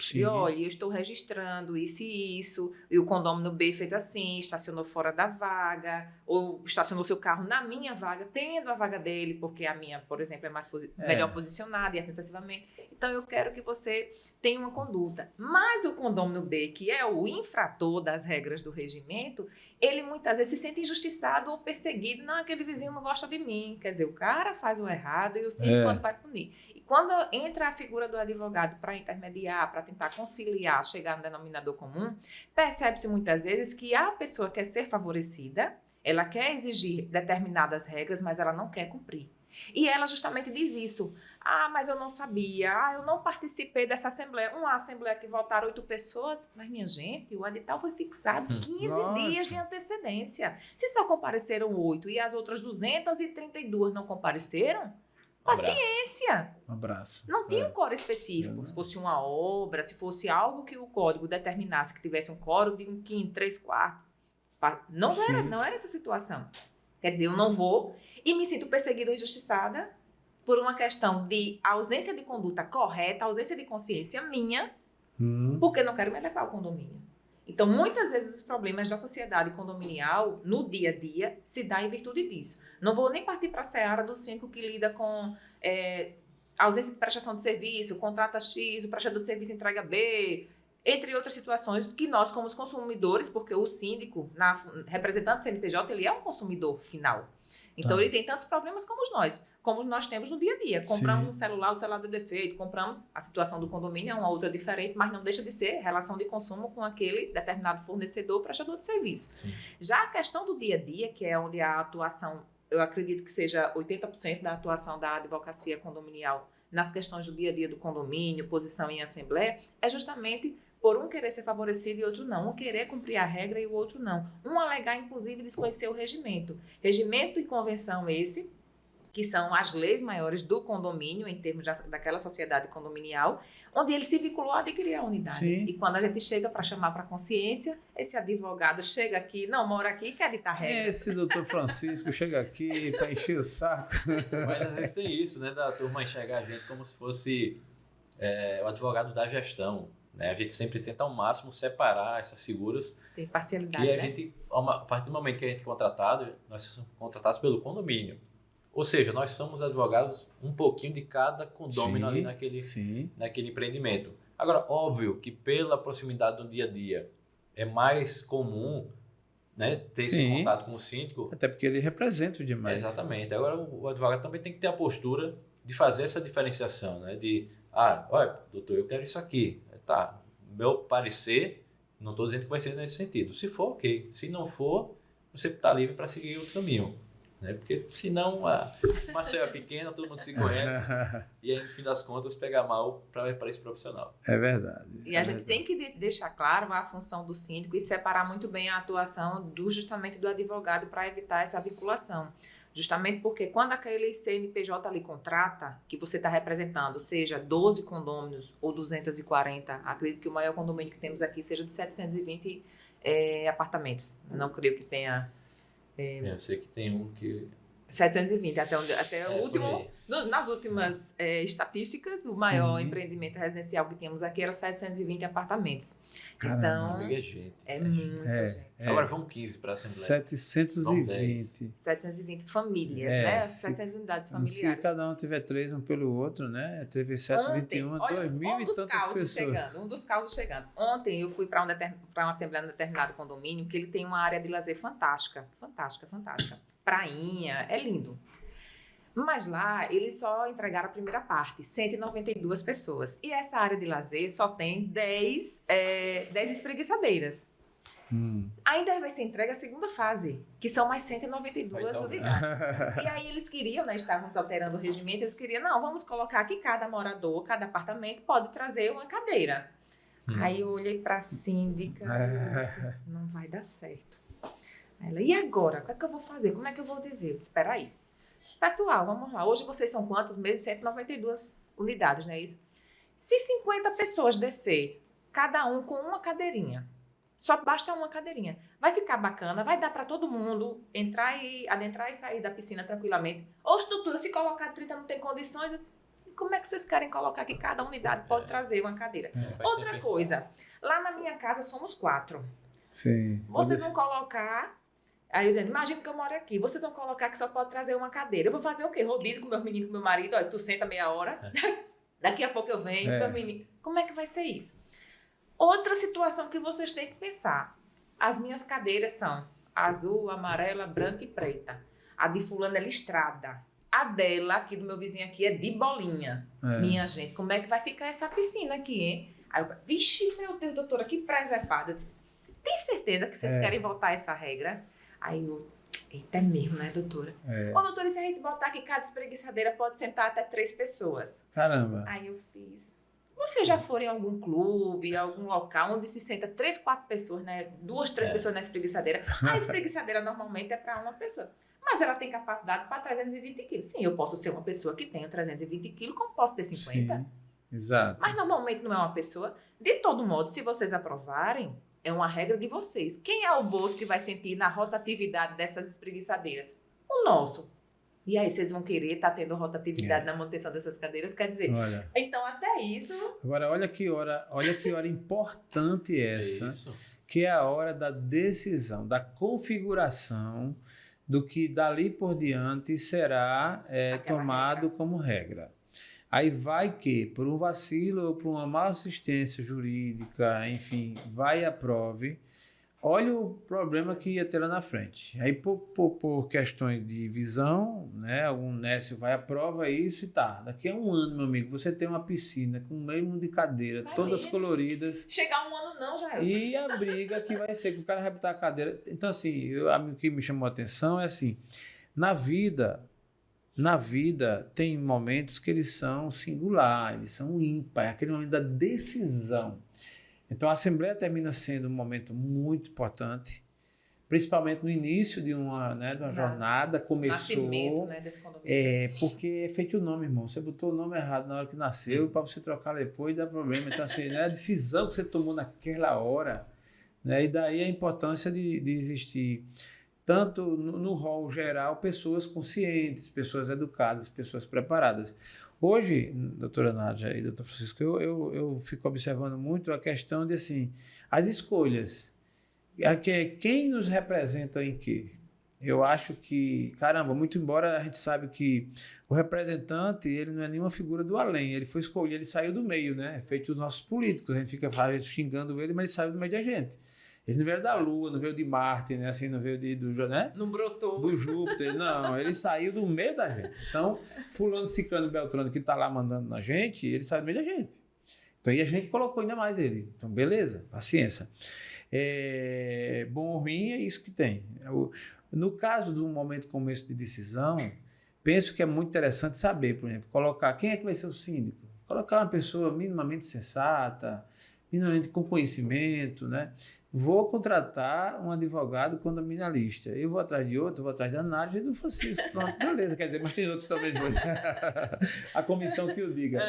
Sim. E olha, eu estou registrando isso e isso, e o condômino B fez assim, estacionou fora da vaga, ou estacionou seu carro na minha vaga, tendo a vaga dele, porque a minha, por exemplo, é mais melhor posicionada e assim sucessivamente. Então, eu quero que você tenha uma conduta. Mas o condômino B, que é o infrator das regras do regimento, ele muitas vezes se sente injustiçado ou perseguido. Não, aquele vizinho não gosta de mim. Quer dizer, o cara faz o errado e o síndico vai punir. E quando entra a figura do advogado para intermediar, para tentar conciliar, chegar no denominador comum, percebe-se muitas vezes que a pessoa quer ser favorecida, ela quer exigir determinadas regras, mas ela não quer cumprir. E ela justamente diz isso. Ah, mas eu não sabia. Ah, eu não participei dessa assembleia. Uma assembleia que votaram 8 pessoas. Mas, minha gente, o edital foi fixado 15 dias de antecedência. Se só compareceram 8 e as outras 232 não compareceram, paciência. Um abraço. Não tinha um quórum específico. Se fosse uma obra, se fosse algo que o código determinasse que tivesse um quórum de 1/5, 3/4. Não era essa situação. Quer dizer, eu não vou e me sinto perseguida ou injustiçada por uma questão de ausência de conduta correta, ausência de consciência minha, porque não quero me adequar ao condomínio. Então, muitas vezes, os problemas da sociedade condominial, no dia a dia, se dá em virtude disso. Não vou nem partir para a seara do síndico que lida com ausência de prestação de serviço, contrata X, o prestador de serviço entrega B, entre outras situações que nós, como os consumidores, porque o síndico, representante do CNPJ, ele é um consumidor final. Então, ele tem tantos problemas como nós temos no dia a dia. Compramos um celular, o celular deu defeito, compramos, a situação do condomínio é uma outra diferente, mas não deixa de ser relação de consumo com aquele determinado fornecedor ou prestador de serviço. Sim. Já a questão do dia a dia, que é onde a atuação, eu acredito que seja 80% da atuação da advocacia condominial nas questões do dia a dia do condomínio, posição em assembleia, é justamente por um querer ser favorecido e outro não. Um querer cumprir a regra e o outro não. Um alegar, inclusive, desconhecer o regimento. Regimento e convenção esse, que são as leis maiores do condomínio, em termos daquela sociedade condominial, onde ele se vinculou a adquirir a unidade. Sim. E quando a gente chega para chamar para a consciência, esse advogado chega aqui, não mora aqui e quer ditar regra. Esse doutor Francisco chega aqui para encher o saco. Mas às vezes tem isso, né, da turma enxergar a gente como se fosse o advogado da gestão. Né? A gente sempre tenta ao máximo separar essas figuras. Tem parcialidade, que a gente, a partir do momento que a gente é contratado, nós somos contratados pelo condomínio. Ou seja, nós somos advogados um pouquinho de cada condômino ali naquele empreendimento. Agora, óbvio que pela proximidade do dia a dia é mais comum, né, ter esse contato com o síndico. Até porque ele representa demais. Exatamente. Agora, o advogado também tem que ter a postura de fazer essa diferenciação, né? De, olha, doutor, eu quero isso aqui. Tá, meu parecer, não estou dizendo que vai ser nesse sentido. Se for, ok. Se não for, você está livre para seguir o caminho. Né? Porque senão a Maceió é pequena, todo mundo se conhece. E aí, no fim das contas, pega mal para esse profissional. É verdade. E a gente tem que deixar claro a função do síndico e separar muito bem a atuação justamente do advogado para evitar essa vinculação. Justamente porque quando aquele CNPJ ali contrata, que você está representando, seja 12 condôminos ou 240, acredito que o maior condomínio que temos aqui seja de 720 apartamentos. Não creio que tenha... Eu sei que tem um que... 720, até o último... Nas últimas estatísticas, o maior empreendimento residencial que tínhamos aqui era 720 apartamentos. Caramba, então, gente. Muita gente. Agora vamos 15 para a Assembleia. 720 famílias, né? 700 unidades familiares. Se cada um tiver 3 um pelo outro, né? Teve 721, 2.000 e tantas pessoas. Um dos causos chegando. Ontem eu fui para uma assembleia num determinado condomínio que ele tem uma área de lazer fantástica. Fantástica, fantástica. Prainha, é lindo. Mas lá, eles só entregaram a primeira parte, 192 pessoas. E essa área de lazer só tem 10 espreguiçadeiras. Ainda vai ser entregue a segunda fase, que são mais 192 unidades. E aí eles queriam, né, estávamos alterando o regimento, eles queriam, não, vamos colocar que cada morador, cada apartamento pode trazer uma cadeira. Aí eu olhei para a síndica e disse, não vai dar certo. Ela, e agora? O que é que eu vou fazer? Como é que eu vou dizer? Eu disse, espera aí. Pessoal, vamos lá. Hoje vocês são quantos? Mesmo 192 unidades, não é isso? Se 50 pessoas descer, cada um com uma cadeirinha, só basta uma cadeirinha, vai ficar bacana, vai dar para todo mundo adentrar e sair da piscina tranquilamente. Ou estrutura, se colocar 30 não tem condições, como é que vocês querem colocar que cada unidade pode trazer uma cadeira? Outra coisa, lá na minha casa somos 4. Sim. Vocês vão colocar... Aí eu dizendo, imagina que eu moro aqui, vocês vão colocar que só pode trazer uma cadeira. Eu vou fazer o quê? Rodízio com meus meninos, com meu marido, olha, tu senta meia hora, daqui a pouco eu venho, meus meninos. Como é que vai ser isso? Outra situação que vocês têm que pensar. As minhas cadeiras são azul, amarela, branca e preta. A de fulano é listrada. A dela, aqui do meu vizinho aqui, é de bolinha. Minha gente, como é que vai ficar essa piscina aqui, hein? Aí eu, vixe, meu Deus, doutora, que presepada. Eu disse, tem certeza que vocês querem voltar essa regra? Aí eu, eita, é mesmo, né, doutora? Ô, doutora, e se a gente botar que cada espreguiçadeira pode sentar até 3 pessoas? Caramba. Aí eu fiz... Vocês já foram em algum clube, algum local onde se senta 3, 4 pessoas, né? 2, 3 pessoas na espreguiçadeira. A espreguiçadeira normalmente é para uma pessoa. Mas ela tem capacidade para 320 quilos. Sim, eu posso ser uma pessoa que tenha 320 quilos, como posso ter 50. Sim, exato. Mas normalmente não é uma pessoa. De todo modo, se vocês aprovarem, é uma regra de vocês. Quem é o bolso que vai sentir na rotatividade dessas espreguiçadeiras? O nosso. E aí vocês vão querer estar tendo rotatividade na manutenção dessas cadeiras, quer dizer, então até isso... Agora, olha que hora importante essa, que é a hora da decisão, da configuração do que dali por diante será tomado como regra. Aí vai que, por um vacilo ou por uma má assistência jurídica, enfim, vai e aprove. Olha o problema que ia ter lá na frente. Aí, por questões de visão, né, algum nécio vai aprova isso e tá. Daqui a um ano, meu amigo, você tem uma piscina com um meio de cadeira, todas coloridas. Chegar um ano não, já é. E a briga que vai ser, que o cara vai botar a cadeira. Então, assim, o que me chamou a atenção é assim, na vida tem momentos que eles são singulares, eles são ímpares, aquele momento da decisão. Então, a Assembleia termina sendo um momento muito importante, principalmente no início de uma jornada, começou... Nascimento, né, desse condomínio. Porque é feito o nome, irmão. Você botou o nome errado na hora que nasceu, para você trocar depois dá problema. Então, assim, né, a decisão que você tomou naquela hora, né, e daí a importância de existir, tanto no rol geral, pessoas conscientes, pessoas educadas, pessoas preparadas. Hoje, doutora Nádia e doutor Francisco, eu fico observando muito a questão de, assim, as escolhas. Quem nos representa em quê? Eu acho que, caramba, muito embora a gente sabe que o representante, ele não é nenhuma figura do além, ele foi escolhido, ele saiu do meio, né? Feito dos nossos políticos, a gente fica xingando ele, mas ele saiu do meio da gente. Ele não veio da Lua, não veio de Marte, né? Assim, não veio né? Não brotou. Do Júpiter, não. Ele saiu do meio da gente. Então, fulano, ciclano, beltrano, que está lá mandando na gente, ele saiu do meio da gente. Então, e a gente colocou ainda mais ele. Então, beleza, paciência. Bom ou ruim é isso que tem. No caso de um momento como esse de decisão, penso que é muito interessante saber, por exemplo, colocar quem é que vai ser o síndico. Colocar uma pessoa minimamente sensata, minimamente com conhecimento, né? Vou contratar um advogado condominialista. Eu vou atrás de outro, vou atrás da Nádia e do Francisco. Pronto, beleza. Quer dizer, mas tem outros também depois. A comissão que o diga.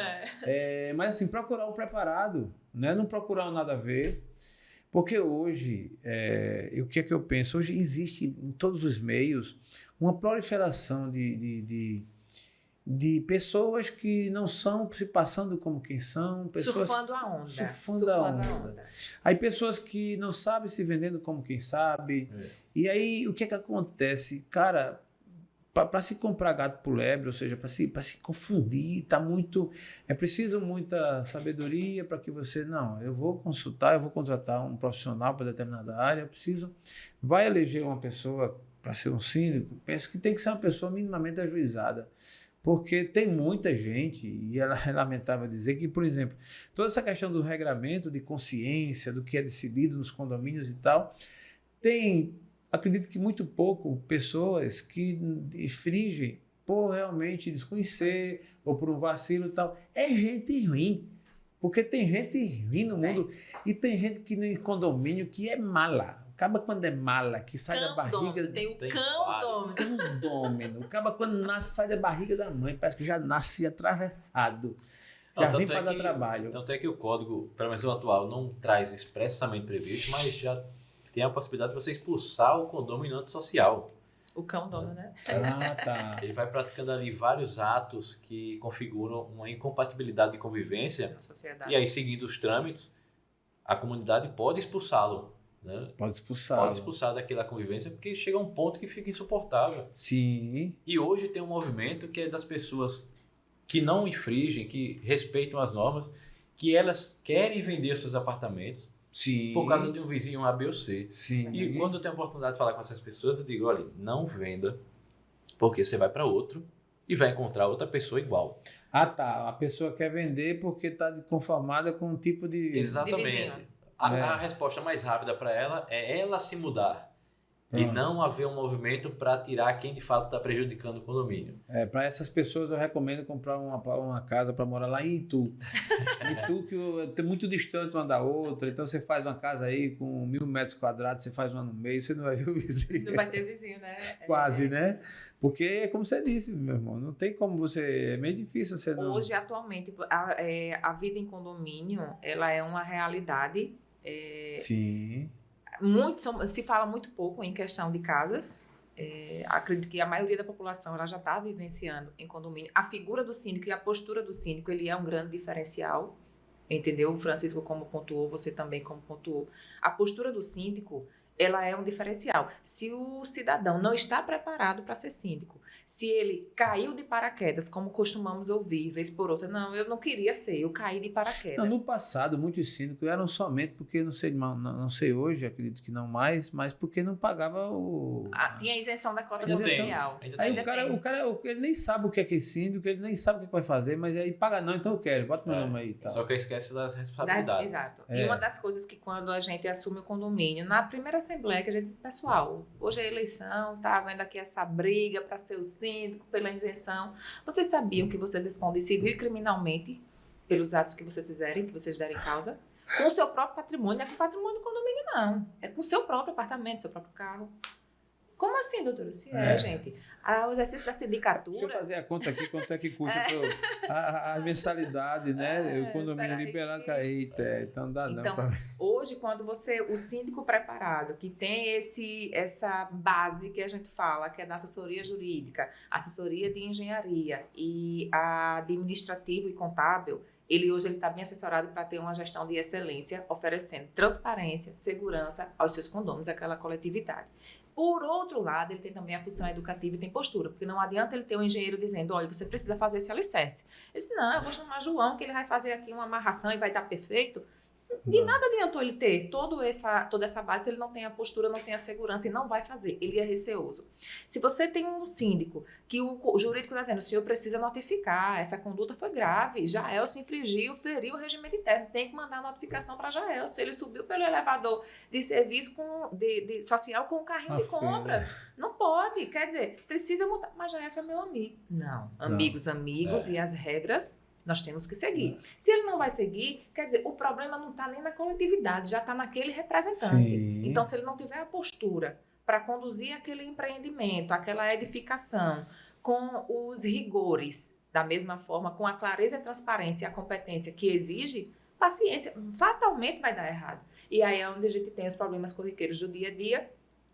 Mas assim, procurar um preparado, né? Não procurar um nada a ver. Porque hoje, o que é que eu penso? Hoje existe em todos os meios uma proliferação de pessoas que não são se passando como quem são. Pessoas surfando a onda. Surfando a onda. Aí pessoas que não sabem se vendendo como quem sabe. E aí o que é que acontece? Cara, para se comprar gato por lebre, ou seja, para se confundir, tá muito... É preciso muita sabedoria para que você... Não, eu vou consultar, eu vou contratar um profissional para determinada área, eu preciso... Vai eleger uma pessoa para ser um síndico, penso que tem que ser uma pessoa minimamente ajuizada. Porque tem muita gente, e ela é lamentável dizer que, por exemplo, toda essa questão do regramento, de consciência, do que é decidido nos condomínios e tal, tem, acredito que muito pouco, pessoas que infringem por realmente desconhecer ou por um vacilo e tal. É gente ruim, porque tem gente ruim no mundo e tem gente que no condomínio que é mala. Acaba quando é mala, que sai da barriga... Tem o Cão-dômino. Acaba quando nasce, sai da barriga da mãe. Parece que já nasce atravessado. Já vem para dar trabalho. Tanto é que o código, pelo menos o atual, não traz expressamente previsto, mas já tem a possibilidade de você expulsar o condômino antissocial. O cão dono, né? Ah, tá. Ele vai praticando ali vários atos que configuram uma incompatibilidade de convivência Na sociedade. e aí, seguindo os trâmites, a comunidade pode expulsá-lo, né? Pode expulsar. Pode expulsar daquela convivência porque chega a um ponto que fica insuportável. Sim. E hoje tem um movimento que é das pessoas que não infringem, que respeitam as normas, que elas querem vender os seus apartamentos Sim. por causa de um vizinho A, B ou C. Sim. E quando eu tenho a oportunidade de falar com essas pessoas, eu digo, olha, não venda, porque você vai para outro e vai encontrar outra pessoa igual. Ah, tá. A pessoa quer vender porque está conformada com um tipo de... De Exatamente. vizinho. A resposta mais rápida para ela é ela se mudar. E Pronto. não haver um movimento para tirar quem de fato está prejudicando o condomínio. Para essas pessoas eu recomendo comprar uma casa para morar lá em Itu. Itu que é muito distante uma da outra, então você faz uma casa aí com 1.000 metros quadrados, você faz uma no meio, você não vai ver o vizinho. Não vai ter vizinho, né? Quase, né? Porque é como você disse, meu irmão, não tem como você... É meio difícil você não... Hoje, atualmente, a vida em condomínio, ela é uma realidade. Sim. Se fala muito pouco em questão de casas. Acredito que a maioria da população ela já está vivenciando em condomínio. A figura do síndico e a postura do síndico, ele é um grande diferencial, entendeu? O Francisco como pontuou, você também como pontuou. A postura do síndico, ela é um diferencial. Se o cidadão não está preparado para ser síndico, se ele caiu de paraquedas, como costumamos ouvir, vez por outra, não, eu não queria ser, eu caí de paraquedas. Não, no passado, muitos síndicos eram somente porque, não sei hoje, acredito que não mais, mas porque não pagava o... Tinha isenção da cota Isenção. social. Aí o cara, ele nem sabe o que é síndico, ele nem sabe o que vai fazer, mas aí paga não, então eu quero, bota meu nome aí e tal. Só que esquece das responsabilidades. Exato. E uma das coisas que quando a gente assume o condomínio, na primeira assembleia que a gente diz, pessoal, hoje é eleição, tá vendo aqui essa briga para ser o síndico, pela isenção. Vocês sabiam que vocês respondem civil e criminalmente pelos atos que vocês fizerem, que vocês derem causa? Com o seu próprio patrimônio, não é com o patrimônio do condomínio, não. É com o seu próprio apartamento, seu próprio carro. Como assim, doutora? Se gente. O exercício da sindicatura... Deixa eu fazer a conta aqui, quanto é que custa a mensalidade, né? O condomínio liberado. Eita, então não dá não. Então, hoje, quando o síndico preparado, que tem essa base que a gente fala, que é da assessoria jurídica, assessoria de engenharia e a administrativo e contábil, ele está bem assessorado para ter uma gestão de excelência, oferecendo transparência, segurança aos seus condôminos, àquela coletividade. Por outro lado, ele tem também a função educativa e tem postura, porque não adianta ele ter um engenheiro dizendo, olha, você precisa fazer esse alicerce. Ele disse, não, eu vou chamar João, que ele vai fazer aqui uma amarração e vai estar perfeito. De nada adiantou ele ter toda essa base se ele não tem a postura, não tem a segurança e não vai fazer. Ele é receoso. Se você tem um síndico que o jurídico está dizendo, o senhor precisa notificar, essa conduta foi grave, Jaelson infringiu, feriu o regimento interno, tem que mandar a notificação para Jaelson. Ele subiu pelo elevador de serviço social com o carrinho de compras. Não pode, quer dizer, precisa multar. Mas Jaelson é meu amigo. Não, amigos, e as regras nós temos que seguir. Se ele não vai seguir, quer dizer, o problema não está nem na coletividade, já está naquele representante. Sim. Então, se ele não tiver a postura para conduzir aquele empreendimento, aquela edificação, com os rigores, da mesma forma, com a clareza, a transparência e a competência que exige, paciência, fatalmente vai dar errado. E aí é onde a gente tem os problemas corriqueiros do dia a dia,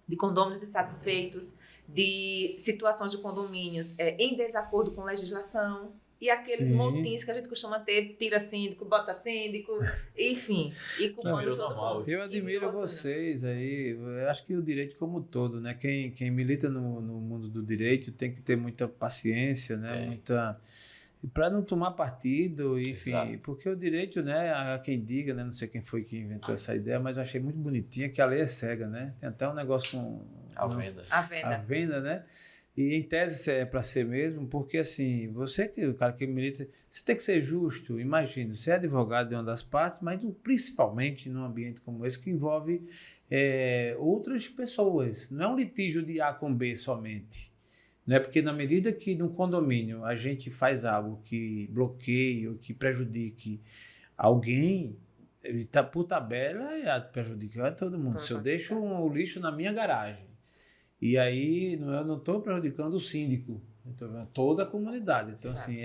de condôminos insatisfeitos, de situações de condomínios em desacordo com legislação, e aqueles motins que a gente costuma ter, tira síndico, bota síndico, enfim. E culpando todo mundo. Eu admiro vocês aí, eu acho que o direito como um todo, né? Quem milita no mundo do direito tem que ter muita paciência, né? Para não tomar partido, enfim. Exato. Porque o direito, né? Há quem diga, né? Não sei quem foi que inventou essa ideia, mas eu achei muito bonitinha que a lei é cega, né? Tem até um negócio com... A venda. A venda, né? E em tese é para ser mesmo, porque assim, o cara que milita, você tem que ser justo. Imagina, você é advogado de uma das partes, mas principalmente num ambiente como esse que envolve outras pessoas. Não é um litígio de A com B somente. Não é porque na medida que no condomínio a gente faz algo que bloqueie ou que prejudique alguém, por tabela prejudica todo mundo. Se eu deixo o lixo na minha garagem, e aí eu não estou prejudicando o síndico, toda a comunidade. Então, assim,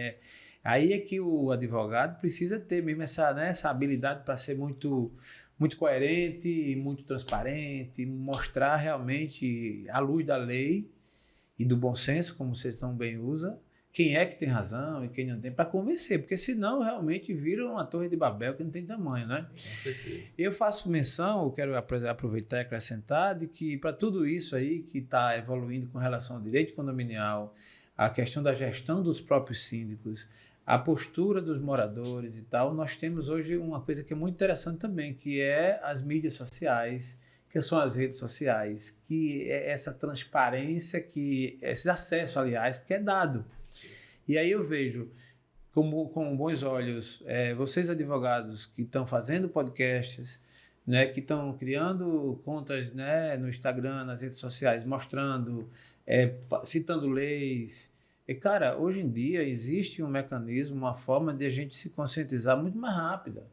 aí é que o advogado precisa ter mesmo essa habilidade para ser muito, muito coerente, muito transparente, mostrar realmente à luz da lei e do bom senso, como vocês tão bem usam, quem é que tem razão e quem não tem, para convencer, porque senão realmente vira uma torre de Babel que não tem tamanho, né? Com certeza. Eu faço menção, eu quero aproveitar e acrescentar, de que para tudo isso aí que está evoluindo com relação ao direito condominial, a questão da gestão dos próprios síndicos, a postura dos moradores e tal, nós temos hoje uma coisa que é muito interessante também, que é as mídias sociais, que são as redes sociais, que é essa transparência, esse acesso, aliás, que é dado. E aí eu vejo com bons olhos vocês advogados que estão fazendo podcasts, né, que estão criando contas, né, no Instagram, nas redes sociais, mostrando, citando leis. E, cara, hoje em dia existe um mecanismo, uma forma de a gente se conscientizar muito mais rápida.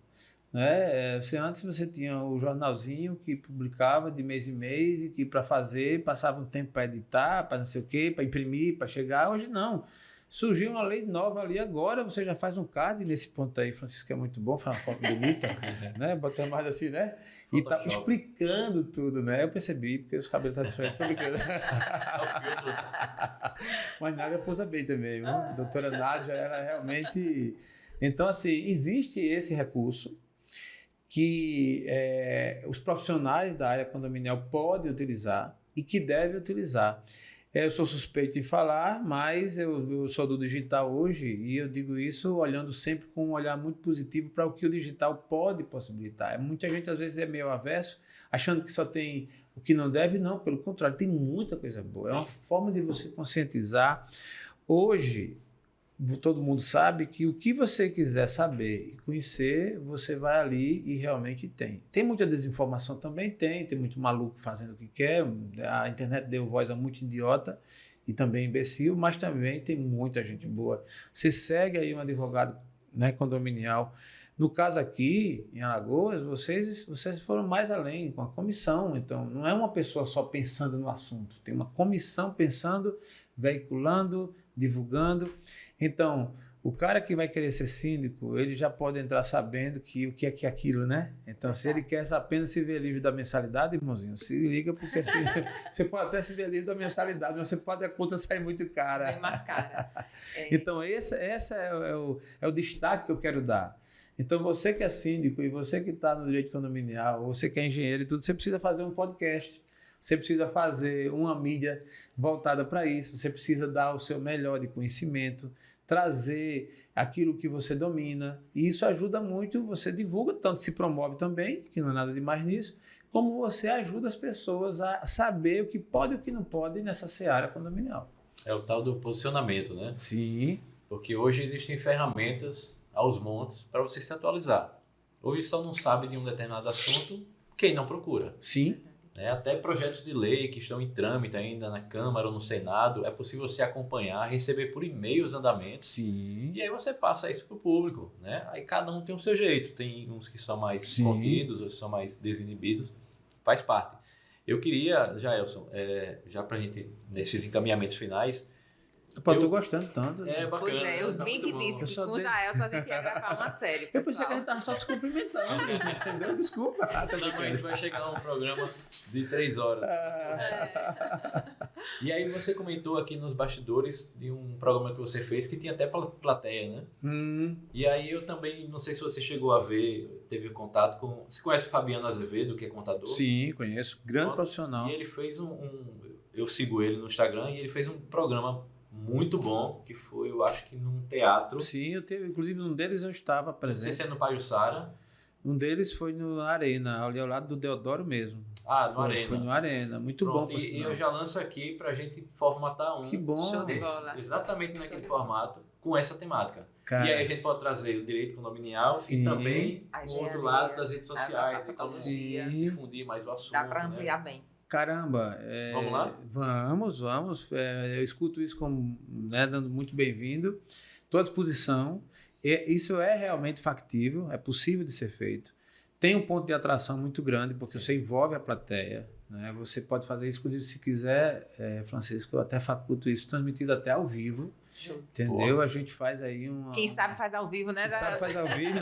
Né? Antes você tinha o jornalzinho que publicava de mês em mês e que para fazer passava um tempo para editar, para não sei o quê, para imprimir, para chegar. Hoje não. Surgiu uma lei nova ali agora, você já faz um card nesse ponto aí, Francisco, é muito bom, faz uma foto bonita, né? Bota mais assim, né? E tá explicando tudo, né? Eu percebi, porque os cabelos estão diferentes, tô brincando. Mas Nádia pousa bem também, viu? A doutora Nádia, ela realmente... Então, assim, existe esse recurso que os profissionais da área condominial podem utilizar e que devem utilizar. Eu sou suspeito em falar, mas eu sou do digital hoje e eu digo isso olhando sempre com um olhar muito positivo para o que o digital pode possibilitar. Muita gente às vezes é meio averso, achando que só tem o que não deve, não, pelo contrário, tem muita coisa boa. É uma forma de você conscientizar. Hoje, todo mundo sabe que o que você quiser saber e conhecer, você vai ali e realmente tem. Tem muita desinformação também? Tem muito maluco fazendo o que quer, a internet deu voz a muito idiota e também imbecil, mas também tem muita gente boa. Você segue aí um advogado, né, condominial. No caso aqui, em Alagoas, vocês foram mais além, com a comissão. Então, não é uma pessoa só pensando no assunto, tem uma comissão pensando, veiculando, divulgando. Então, o cara que vai querer ser síndico, ele já pode entrar sabendo o que é aquilo, né? Então, se ele quer apenas se ver livre da mensalidade, irmãozinho, se liga, porque você pode até se ver livre da mensalidade, mas você pode a conta sair muito cara. Bem mais cara. Então, esse é o destaque que eu quero dar. Então, você que é síndico e você que está no direito condominial, você que é engenheiro e tudo, você precisa fazer um podcast. Você precisa fazer uma mídia voltada para isso, você precisa dar o seu melhor de conhecimento, trazer aquilo que você domina, e isso ajuda muito, você divulga, tanto se promove também, que não é nada demais nisso, como você ajuda as pessoas a saber o que pode e o que não pode nessa seara condominial. É o tal do posicionamento, né? Sim. Porque hoje existem ferramentas aos montes para você se atualizar. Hoje só não sabe de um determinado assunto quem não procura. Sim. Até projetos de lei que estão em trâmite ainda na Câmara ou no Senado, é possível você acompanhar, receber por e-mail os andamentos. Sim. E aí você passa isso para o público, né? Aí cada um tem o seu jeito. Tem uns que são mais contidos, outros são mais desinibidos. Faz parte. Eu queria, Jaelson, já para a gente, nesses encaminhamentos finais... Eu tô gostando tanto. É bacana. Pois é, eu bem que disse que com o Jaelson a gente ia gravar uma série, pessoal. Eu pensei que a gente tava só se cumprimentando, entendeu? Desculpa. Não, a gente vai chegar a um programa de 3 horas. E aí você comentou aqui nos bastidores de um programa que você fez que tinha até plateia, né? E aí eu também, não sei se você chegou a ver, teve contato com... Você conhece o Fabiano Azevedo, que é contador? Sim, conheço. Grande profissional. E ele fez eu sigo ele no Instagram e ele fez um programa muito bom, que foi, eu acho que num teatro. Sim, inclusive um deles eu estava presente. Não sei se é no Pajuçara. Um deles foi no Arena, ali ao lado do Deodoro mesmo. Ah, no Arena. Foi no Arena, muito Pronto, bom. Por e eu já lanço aqui pra gente formatar Que bom. Show de bola. Exatamente naquele formato, com essa temática. Cara, e aí a gente pode trazer o direito condominial sim. E também o outro lado das redes sociais. Então, difundir mais o assunto. Dá para ampliar bem. Caramba. Vamos lá? Vamos. Eu escuto isso como, né, dando muito bem-vindo. Estou à disposição. Isso é realmente factível, é possível de ser feito. Tem um ponto de atração muito grande, porque você envolve a plateia. Né? Você pode fazer isso, inclusive, se quiser, Francisco, eu até faculto isso, transmitido até ao vivo. Show. Entendeu? A gente faz aí Quem sabe faz ao vivo, né? Quem sabe faz ao vivo,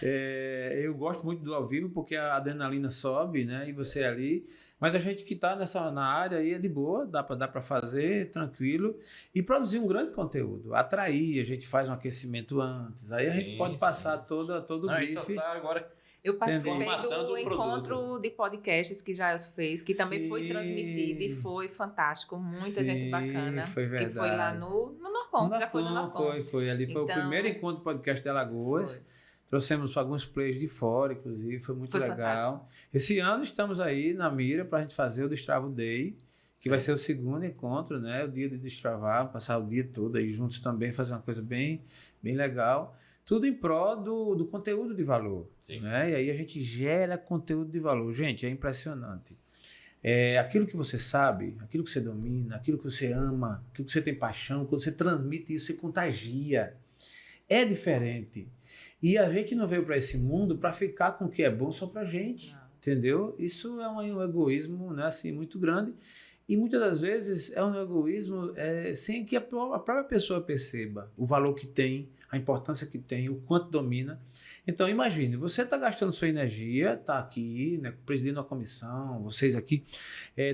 eu gosto muito do ao vivo porque a adrenalina sobe, né? E você ali... Mas a gente que está na área aí é de boa, dá para fazer tranquilo e produzir um grande conteúdo, atrair, a gente faz um aquecimento antes, aí a gente pode passar todo o brief. Isso tá agora... Eu participei do encontro de podcasts que Jailson fez, que também foi transmitido e foi fantástico, muita gente bacana. Foi verdade. Que foi lá no Norcom, já foi no Norcom. Foi ali, foi o primeiro encontro de podcast de Alagoas. Trouxemos alguns players de fora, inclusive, foi muito legal. Fantástico. Esse ano estamos aí na mira para a gente fazer o Destravo Day, que vai ser o segundo encontro, né? O dia de destravar, passar o dia todo aí juntos também, fazer uma coisa bem legal. Tudo em prol do conteúdo de valor. Né? E aí a gente gera conteúdo de valor. Gente, é impressionante. Aquilo que você sabe, aquilo que você domina, aquilo que você ama, aquilo que você tem paixão, quando você transmite isso, você contagia. É diferente. E a gente não veio para esse mundo para ficar com o que é bom só para a gente, entendeu? Isso é um egoísmo, né, assim, muito grande e muitas das vezes é um egoísmo sem que a própria pessoa perceba o valor que tem, a importância que tem, o quanto domina. Então imagine, você está gastando sua energia, está aqui, né, presidindo a comissão, vocês aqui,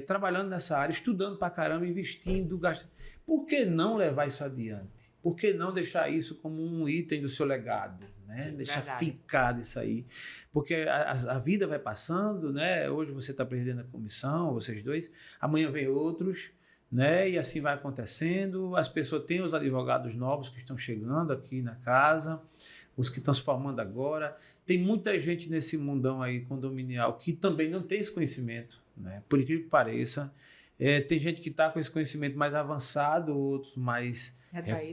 trabalhando nessa área, estudando pra caramba, investindo, gastando. Por que não levar isso adiante? Por que não deixar isso como um item do seu legado? Né? Deixar ficar isso aí. Porque a vida vai passando, né? Hoje você está presidindo a comissão, vocês dois, amanhã vem outros, né? E assim vai acontecendo. As pessoas têm os advogados novos que estão chegando aqui na casa, os que estão se formando agora. Tem muita gente nesse mundão aí condominial que também não tem esse conhecimento, né? Por incrível que pareça. Tem gente que está com esse conhecimento mais avançado, outros mais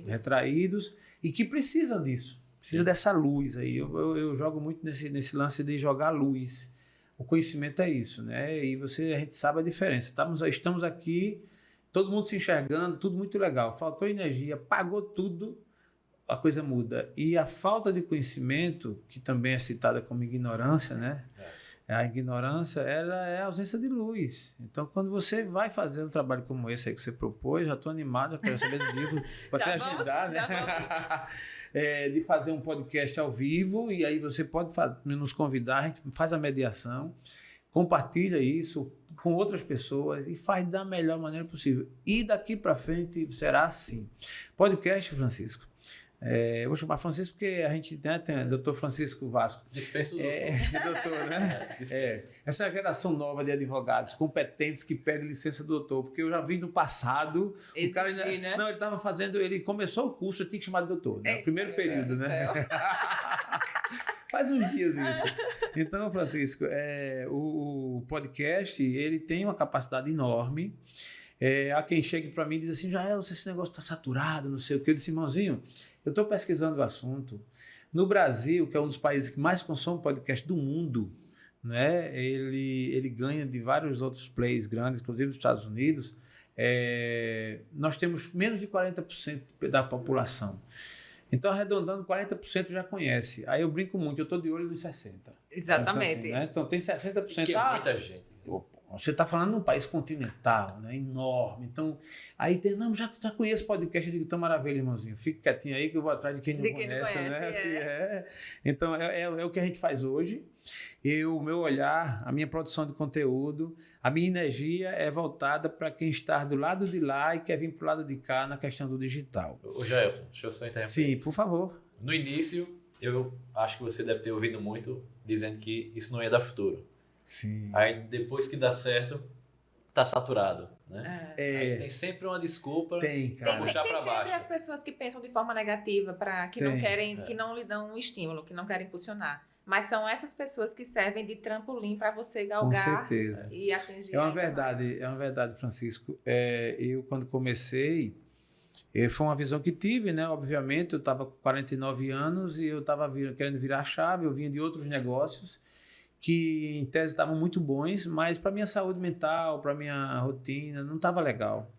retraídos e que precisam disso, precisa dessa luz aí. Eu jogo muito nesse lance de jogar luz. O conhecimento é isso, né? E a gente sabe a diferença. Estamos aqui, todo mundo se enxergando, tudo muito legal. Faltou energia, pagou tudo, a coisa muda. E a falta de conhecimento, que também é citada como ignorância, né? A ignorância, ela é a ausência de luz. Então, quando você vai fazer um trabalho como esse aí que você propôs, já estou animado, já quero saber do livro, vou até agendar, né? De fazer um podcast ao vivo, e aí você pode nos convidar, a gente faz a mediação, compartilha isso com outras pessoas e faz da melhor maneira possível. E daqui para frente será assim. Podcast, Francisco. Eu vou chamar Francisco porque a gente tem o doutor Francisco Vasco. Dispenso o doutor. Doutor, né? Essa geração nova de advogados competentes que pedem licença do doutor, porque eu já vi no passado, o cara né? Não, ele estava fazendo, ele começou o curso, eu tinha que chamar de doutor, né? O primeiro período, né? Faz uns dias isso. Então, Francisco, o podcast, ele tem uma capacidade enorme. Há quem chegue para mim e diz assim, Jael, esse negócio está saturado, não sei o que. Eu disse, irmãozinho, eu estou pesquisando o assunto. No Brasil, que é um dos países que mais consome podcast do mundo, né? Ele ganha de vários outros players grandes, inclusive dos Estados Unidos. Nós temos menos de 40% da população. Então, arredondando, 40% já conhece. Aí eu brinco muito, eu estou de olho nos 60%. Exatamente. Então, assim, né? Então tem 60%. Que é muita gente. Você está falando de um país continental, né, enorme. Então, aí tem, não, já conheço podcast, eu digo, então maravilha, irmãozinho. Fique quietinho aí que eu vou atrás de quem não conhece, né? Assim, Então, é o que a gente faz hoje. O meu olhar, a minha produção de conteúdo, a minha energia é voltada para quem está do lado de lá e quer vir para o lado de cá na questão do digital. Ô, Jailson, deixa eu só interromper. Sim, por favor. No início, eu acho que você deve ter ouvido muito dizendo que isso não ia dar futuro. Sim. Aí depois que dá certo, tá saturado, né? Aí tem sempre uma desculpa para puxar para baixo. Tem sempre as pessoas que pensam de forma negativa, que não querem, que não lhe dão um estímulo, que não querem impulsionar. Mas são essas pessoas que servem de trampolim para você galgar e atingir. É uma verdade, Francisco. Eu quando comecei, foi uma visão que tive, né? Obviamente, eu estava com 49 anos e eu estava querendo virar a chave, eu vinha de outros negócios que em tese estavam muito bons, mas para minha saúde mental, para minha rotina, não estava legal.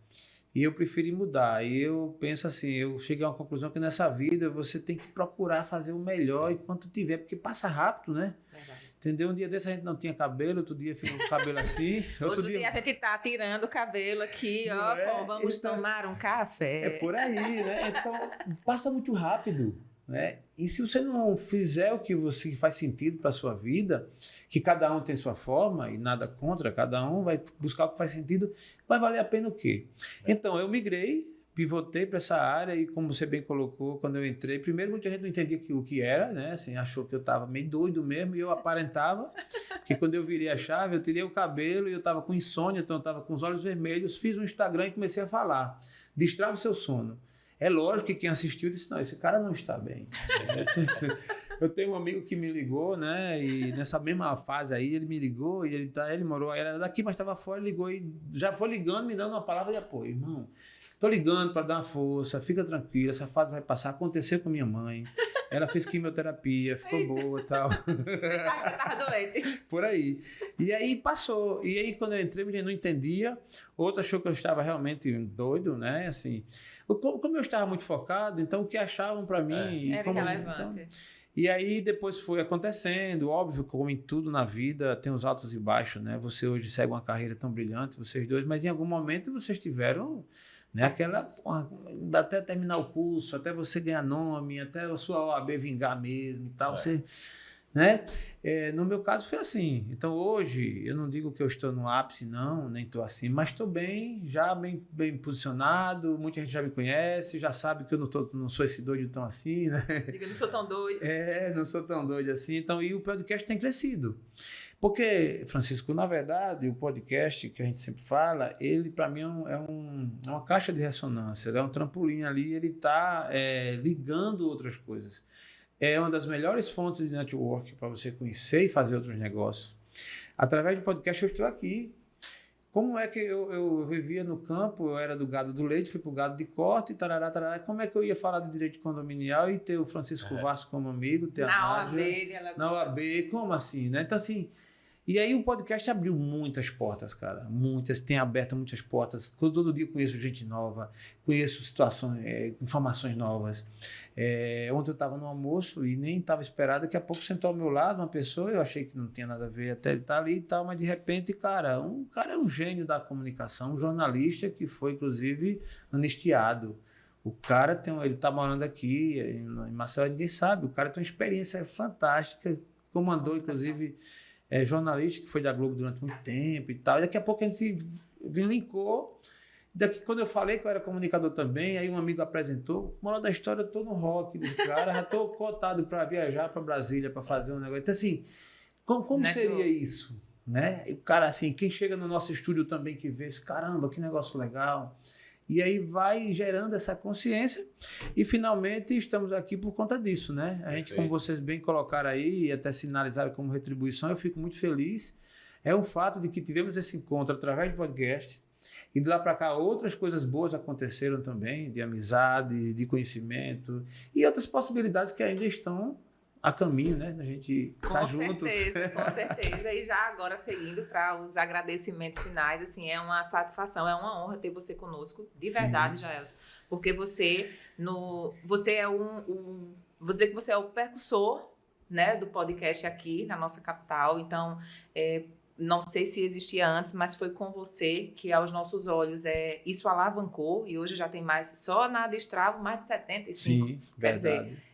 E eu preferi mudar. E eu penso assim, eu cheguei a uma conclusão que nessa vida você tem que procurar fazer o melhor enquanto tiver, porque passa rápido, né? Entendeu? Um dia desse a gente não tinha cabelo, outro dia ficou com o cabelo assim. Outro dia a gente tá tirando o cabelo aqui, ó, vamos tomar um café. É por aí, né? Então, passa muito rápido, né? E se você não fizer o que faz sentido para a sua vida, que cada um tem sua forma e nada contra, cada um vai buscar o que faz sentido, vai valer a pena o quê? Então, eu migrei, pivotei para essa área e, como você bem colocou, quando eu entrei, primeiro muita gente não entendia o que era, né? Assim, achou que eu estava meio doido mesmo e eu aparentava, porque quando eu virei a chave, eu tirei o cabelo e eu estava com insônia, então eu estava com os olhos vermelhos, fiz um Instagram e comecei a falar, destrava o seu sono. É lógico que quem assistiu disse, não, esse cara não está bem. Eu tenho um amigo que me ligou, né? E nessa mesma fase aí, ele me ligou e ele morou, era daqui, mas estava fora, ligou e já foi ligando, me dando uma palavra de apoio. Irmão, tô ligando para dar uma força, fica tranquila, essa fase vai passar. Aconteceu com minha mãe, ela fez quimioterapia, ficou boa e tal. Tava doente. Por aí. E aí passou. E aí quando eu entrei, a gente não entendia. Outro achou que eu estava realmente doido, né? Assim, como eu estava muito focado, então o que achavam para mim... Era irrelevante. Então, e aí depois foi acontecendo, óbvio, como em tudo na vida, tem os altos e baixos, né? Você hoje segue uma carreira tão brilhante, vocês dois, mas em algum momento vocês tiveram... Né? Aquela, até terminar o curso, até você ganhar nome, até a sua OAB vingar mesmo e tal. Você, né? No meu caso foi assim. Então hoje, eu não digo que eu estou no ápice, não, nem estou assim, mas estou bem, já bem posicionado, muita gente já me conhece, já sabe que eu não sou esse doido tão assim, né? Diga, não sou tão doido. Não sou tão doido assim. Então, e o podcast tem crescido. Porque, Francisco, na verdade, o podcast que a gente sempre fala, ele para mim é uma caixa de ressonância, é um trampolim ali, ele está ligando outras coisas. É uma das melhores fontes de network para você conhecer e fazer outros negócios. Através do podcast eu estou aqui. Como é que eu vivia no campo, eu era do gado do leite, fui para o gado de corte, tarará, tarará. Como é que eu ia falar de direito condominial e ter o Francisco Vasco como amigo, ter a Nádia na OAB, como assim, né? Então, assim, e aí o podcast abriu muitas portas, cara, muitas, tem aberto muitas portas. Todo dia eu conheço gente nova, conheço situações, informações novas. Ontem eu estava no almoço e nem estava esperado, daqui a pouco sentou ao meu lado uma pessoa, eu achei que não tinha nada a ver, até ele estar ali e tal, mas de repente, cara, um cara é um gênio da comunicação, um jornalista que foi, inclusive, anistiado. O cara ele está morando aqui, em Maceió, ninguém sabe, o cara tem uma experiência fantástica, comandou, inclusive... jornalista que foi da Globo durante muito tempo e tal. E daqui a pouco a gente linkou. Quando eu falei que eu era comunicador também, aí um amigo apresentou. Moral da história, eu estou no rock do cara, já estou cotado para viajar para Brasília para fazer um negócio. Então, assim, como seria isso? Né? E o cara, assim, quem chega no nosso estúdio também que vê esse, caramba, que negócio legal. E aí vai gerando essa consciência e finalmente estamos aqui por conta disso, né? A gente, como vocês bem colocaram aí e até sinalizaram como retribuição, eu fico muito feliz. É um fato de que tivemos esse encontro através do podcast e de lá para cá outras coisas boas aconteceram também, de amizade, de conhecimento e outras possibilidades que ainda estão a caminho, né? A gente tá juntos. Com certeza. E já agora, seguindo para os agradecimentos finais, assim, é uma satisfação, é uma honra ter você conosco, de verdade, Jaelson. Porque você é vou dizer que você é o precursor, né, do podcast aqui na nossa capital. Então, não sei se existia antes, mas foi com você que, aos nossos olhos, isso alavancou e hoje já tem mais, só na Destravo, mais de 75. Sim, quer verdade. dizer,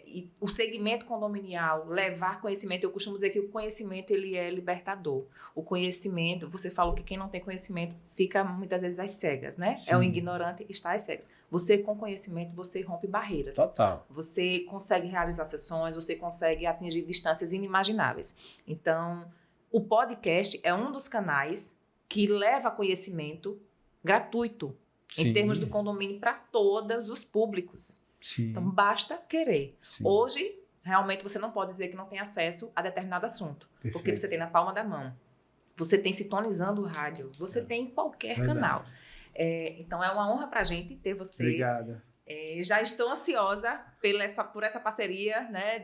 e o segmento condominial, levar conhecimento, eu costumo dizer que o conhecimento ele é libertador. O conhecimento, você falou que quem não tem conhecimento fica muitas vezes às cegas, né? Sim. É o ignorante, está às cegas. Você com conhecimento, você rompe barreiras. Total. Você consegue realizar sessões, você consegue atingir distâncias inimagináveis. Então, o podcast é um dos canais que leva conhecimento gratuito, em termos do condomínio, para todos os públicos. Sim. Então, basta querer. Sim. Hoje, realmente, você não pode dizer que não tem acesso a determinado assunto. Perfeito. Porque você tem na palma da mão. Você tem sintonizando o rádio. Você tem em qualquer canal. Então, é uma honra para a gente ter você. Obrigada. Já estou ansiosa por essa parceria, né,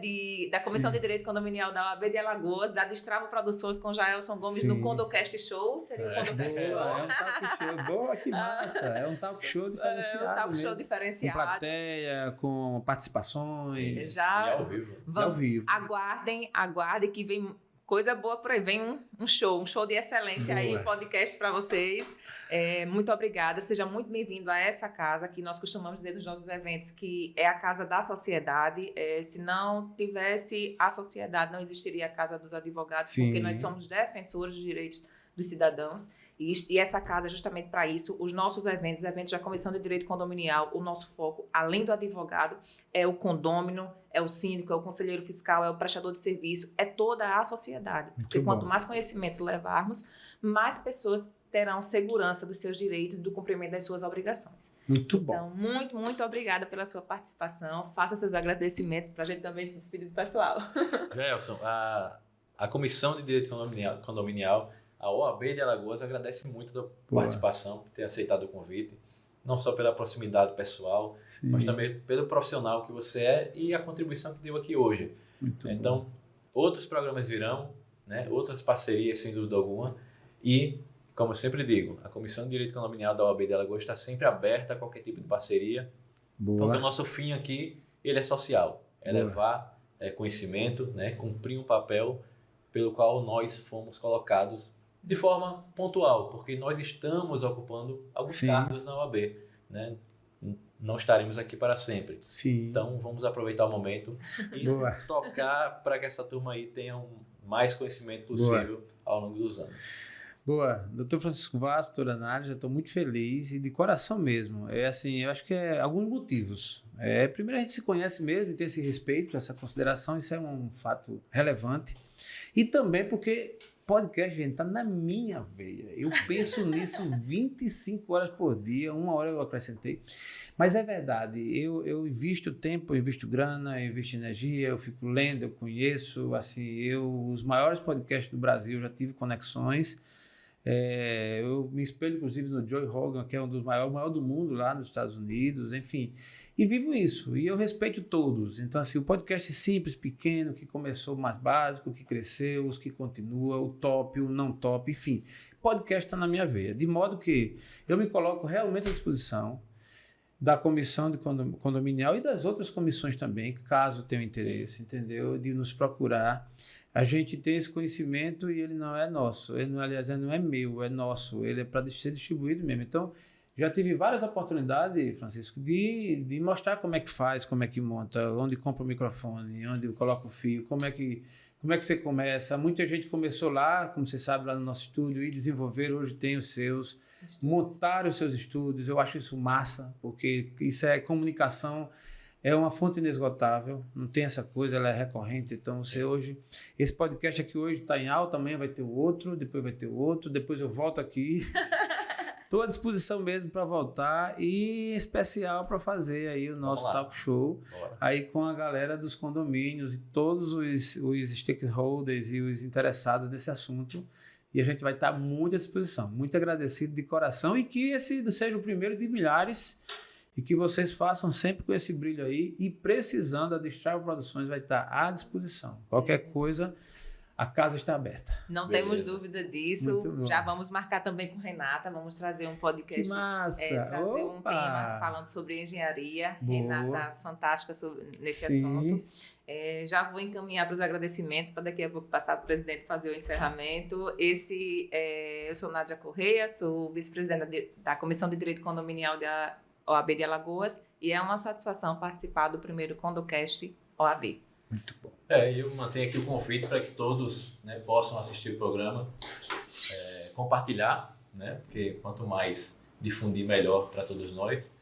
da Comissão de Direito Condominial da OAB de Alagoas, da Destravo Produções com Jaelson Gomes no Condocast Show. Seria o Condocast Show. É um talk show. Boa, que massa. É um talk show diferenciado. É um talk show diferenciado. Com plateia, com participações. Já e ao vivo. Ao vivo. Aguardem que vem coisa boa por aí. Vem um show de excelência aí, podcast para vocês. Muito obrigada. Seja muito bem-vindo a essa casa, que nós costumamos dizer nos nossos eventos que é a casa da sociedade. Se não tivesse a sociedade, não existiria a Casa dos Advogados, Sim. porque nós somos defensores dos direitos dos cidadãos. E essa casa é justamente para isso. Os nossos eventos, os eventos da Comissão de Direito Condominial, o nosso foco, além do advogado, é o condômino, é o síndico, é o conselheiro fiscal, é o prestador de serviço, é toda a sociedade. Porque quanto mais conhecimentos levarmos, mais pessoas terão segurança dos seus direitos e do cumprimento das suas obrigações. Muito bom. Então, muito, muito obrigada pela sua participação. Faça seus agradecimentos para a gente também se despedir do pessoal. Gelson, a Comissão de Direito Condominial, a OAB de Alagoas, agradece muito a participação, por ter aceitado o convite, não só pela proximidade pessoal, Sim. mas também pelo profissional que você é e a contribuição que deu aqui hoje. Muito então, bom. Outros programas virão, né? Outras parcerias, sem dúvida alguma, e, como eu sempre digo, a Comissão de Direito Condominial da OAB de Alagoas está sempre aberta a qualquer tipo de parceria, porque o nosso fim aqui ele é social, é levar conhecimento, né? Cumprir um papel pelo qual nós fomos colocados de forma pontual, porque nós estamos ocupando alguns cargos na OAB, né? Não estaremos aqui para sempre. Sim. Então, vamos aproveitar o momento e tocar para que essa turma aí tenha mais conhecimento possível ao longo dos anos. Boa. Doutor Francisco Vaz, doutora Nádia, já estou muito feliz e de coração mesmo. Eu acho que alguns motivos. Primeiro, a gente se conhece mesmo, tem esse respeito, essa consideração, isso é um fato relevante. E também porque podcast, gente, está na minha veia. Eu penso nisso 25 horas por dia, 1 hora eu acrescentei. Mas é verdade, eu invisto tempo, eu invisto grana, eu invisto energia, eu fico lendo, eu conheço, assim, os maiores podcasts do Brasil, eu já tive conexões. Eu me espelho, inclusive, no Joe Rogan, que é um dos maiores, o maior do mundo lá nos Estados Unidos, enfim. E vivo isso, e eu respeito todos. Então, assim, o podcast simples, pequeno, que começou mais básico, que cresceu, os que continuam, o top, o não top, enfim. Podcast está na minha veia, de modo que eu me coloco realmente à disposição da comissão de condominial e das outras comissões também, caso tenham interesse, entendeu? De nos procurar. A gente tem esse conhecimento e ele não é nosso, aliás, ele não é meu, é nosso, ele é para ser distribuído mesmo. Então, já tive várias oportunidades, Francisco, de mostrar como é que faz, como é que monta, onde compra o microfone, onde coloca o fio, como é que você começa. Muita gente começou lá, como você sabe, lá no nosso estúdio, e desenvolver, hoje tem os seus, montar os seus estúdios. Eu acho isso massa, porque isso é comunicação, é uma fonte inesgotável, não tem essa coisa, ela é recorrente. Então, você hoje, esse podcast aqui hoje está em alta, amanhã vai ter o outro, depois vai ter o outro, depois eu volto aqui. Estou à disposição mesmo para voltar e especial para fazer aí o nosso talk show. Bora. Aí com a galera dos condomínios e todos os stakeholders e os interessados nesse assunto. E a gente vai estar muito à disposição, muito agradecido de coração e que esse seja o primeiro de milhares e que vocês façam sempre com esse brilho aí e precisando, a Destrave Produções vai estar à disposição. Qualquer coisa, a casa está aberta. Não temos dúvida disso. Já vamos marcar também com Renata. Vamos trazer um podcast. Que massa! Trazer um tema falando sobre engenharia. Boa. Renata, fantástica nesse assunto. Já vou encaminhar para os agradecimentos, para daqui a pouco passar para o presidente fazer o encerramento. Eu sou Nádia Correia, sou vice-presidenta da Comissão de Direito Condominial da OAB de Alagoas. E é uma satisfação participar do primeiro Condocast OAB. Muito bom. Eu mantenho aqui o convite para que todos, né, possam assistir o programa, compartilhar, né, porque quanto mais difundir, melhor para todos nós.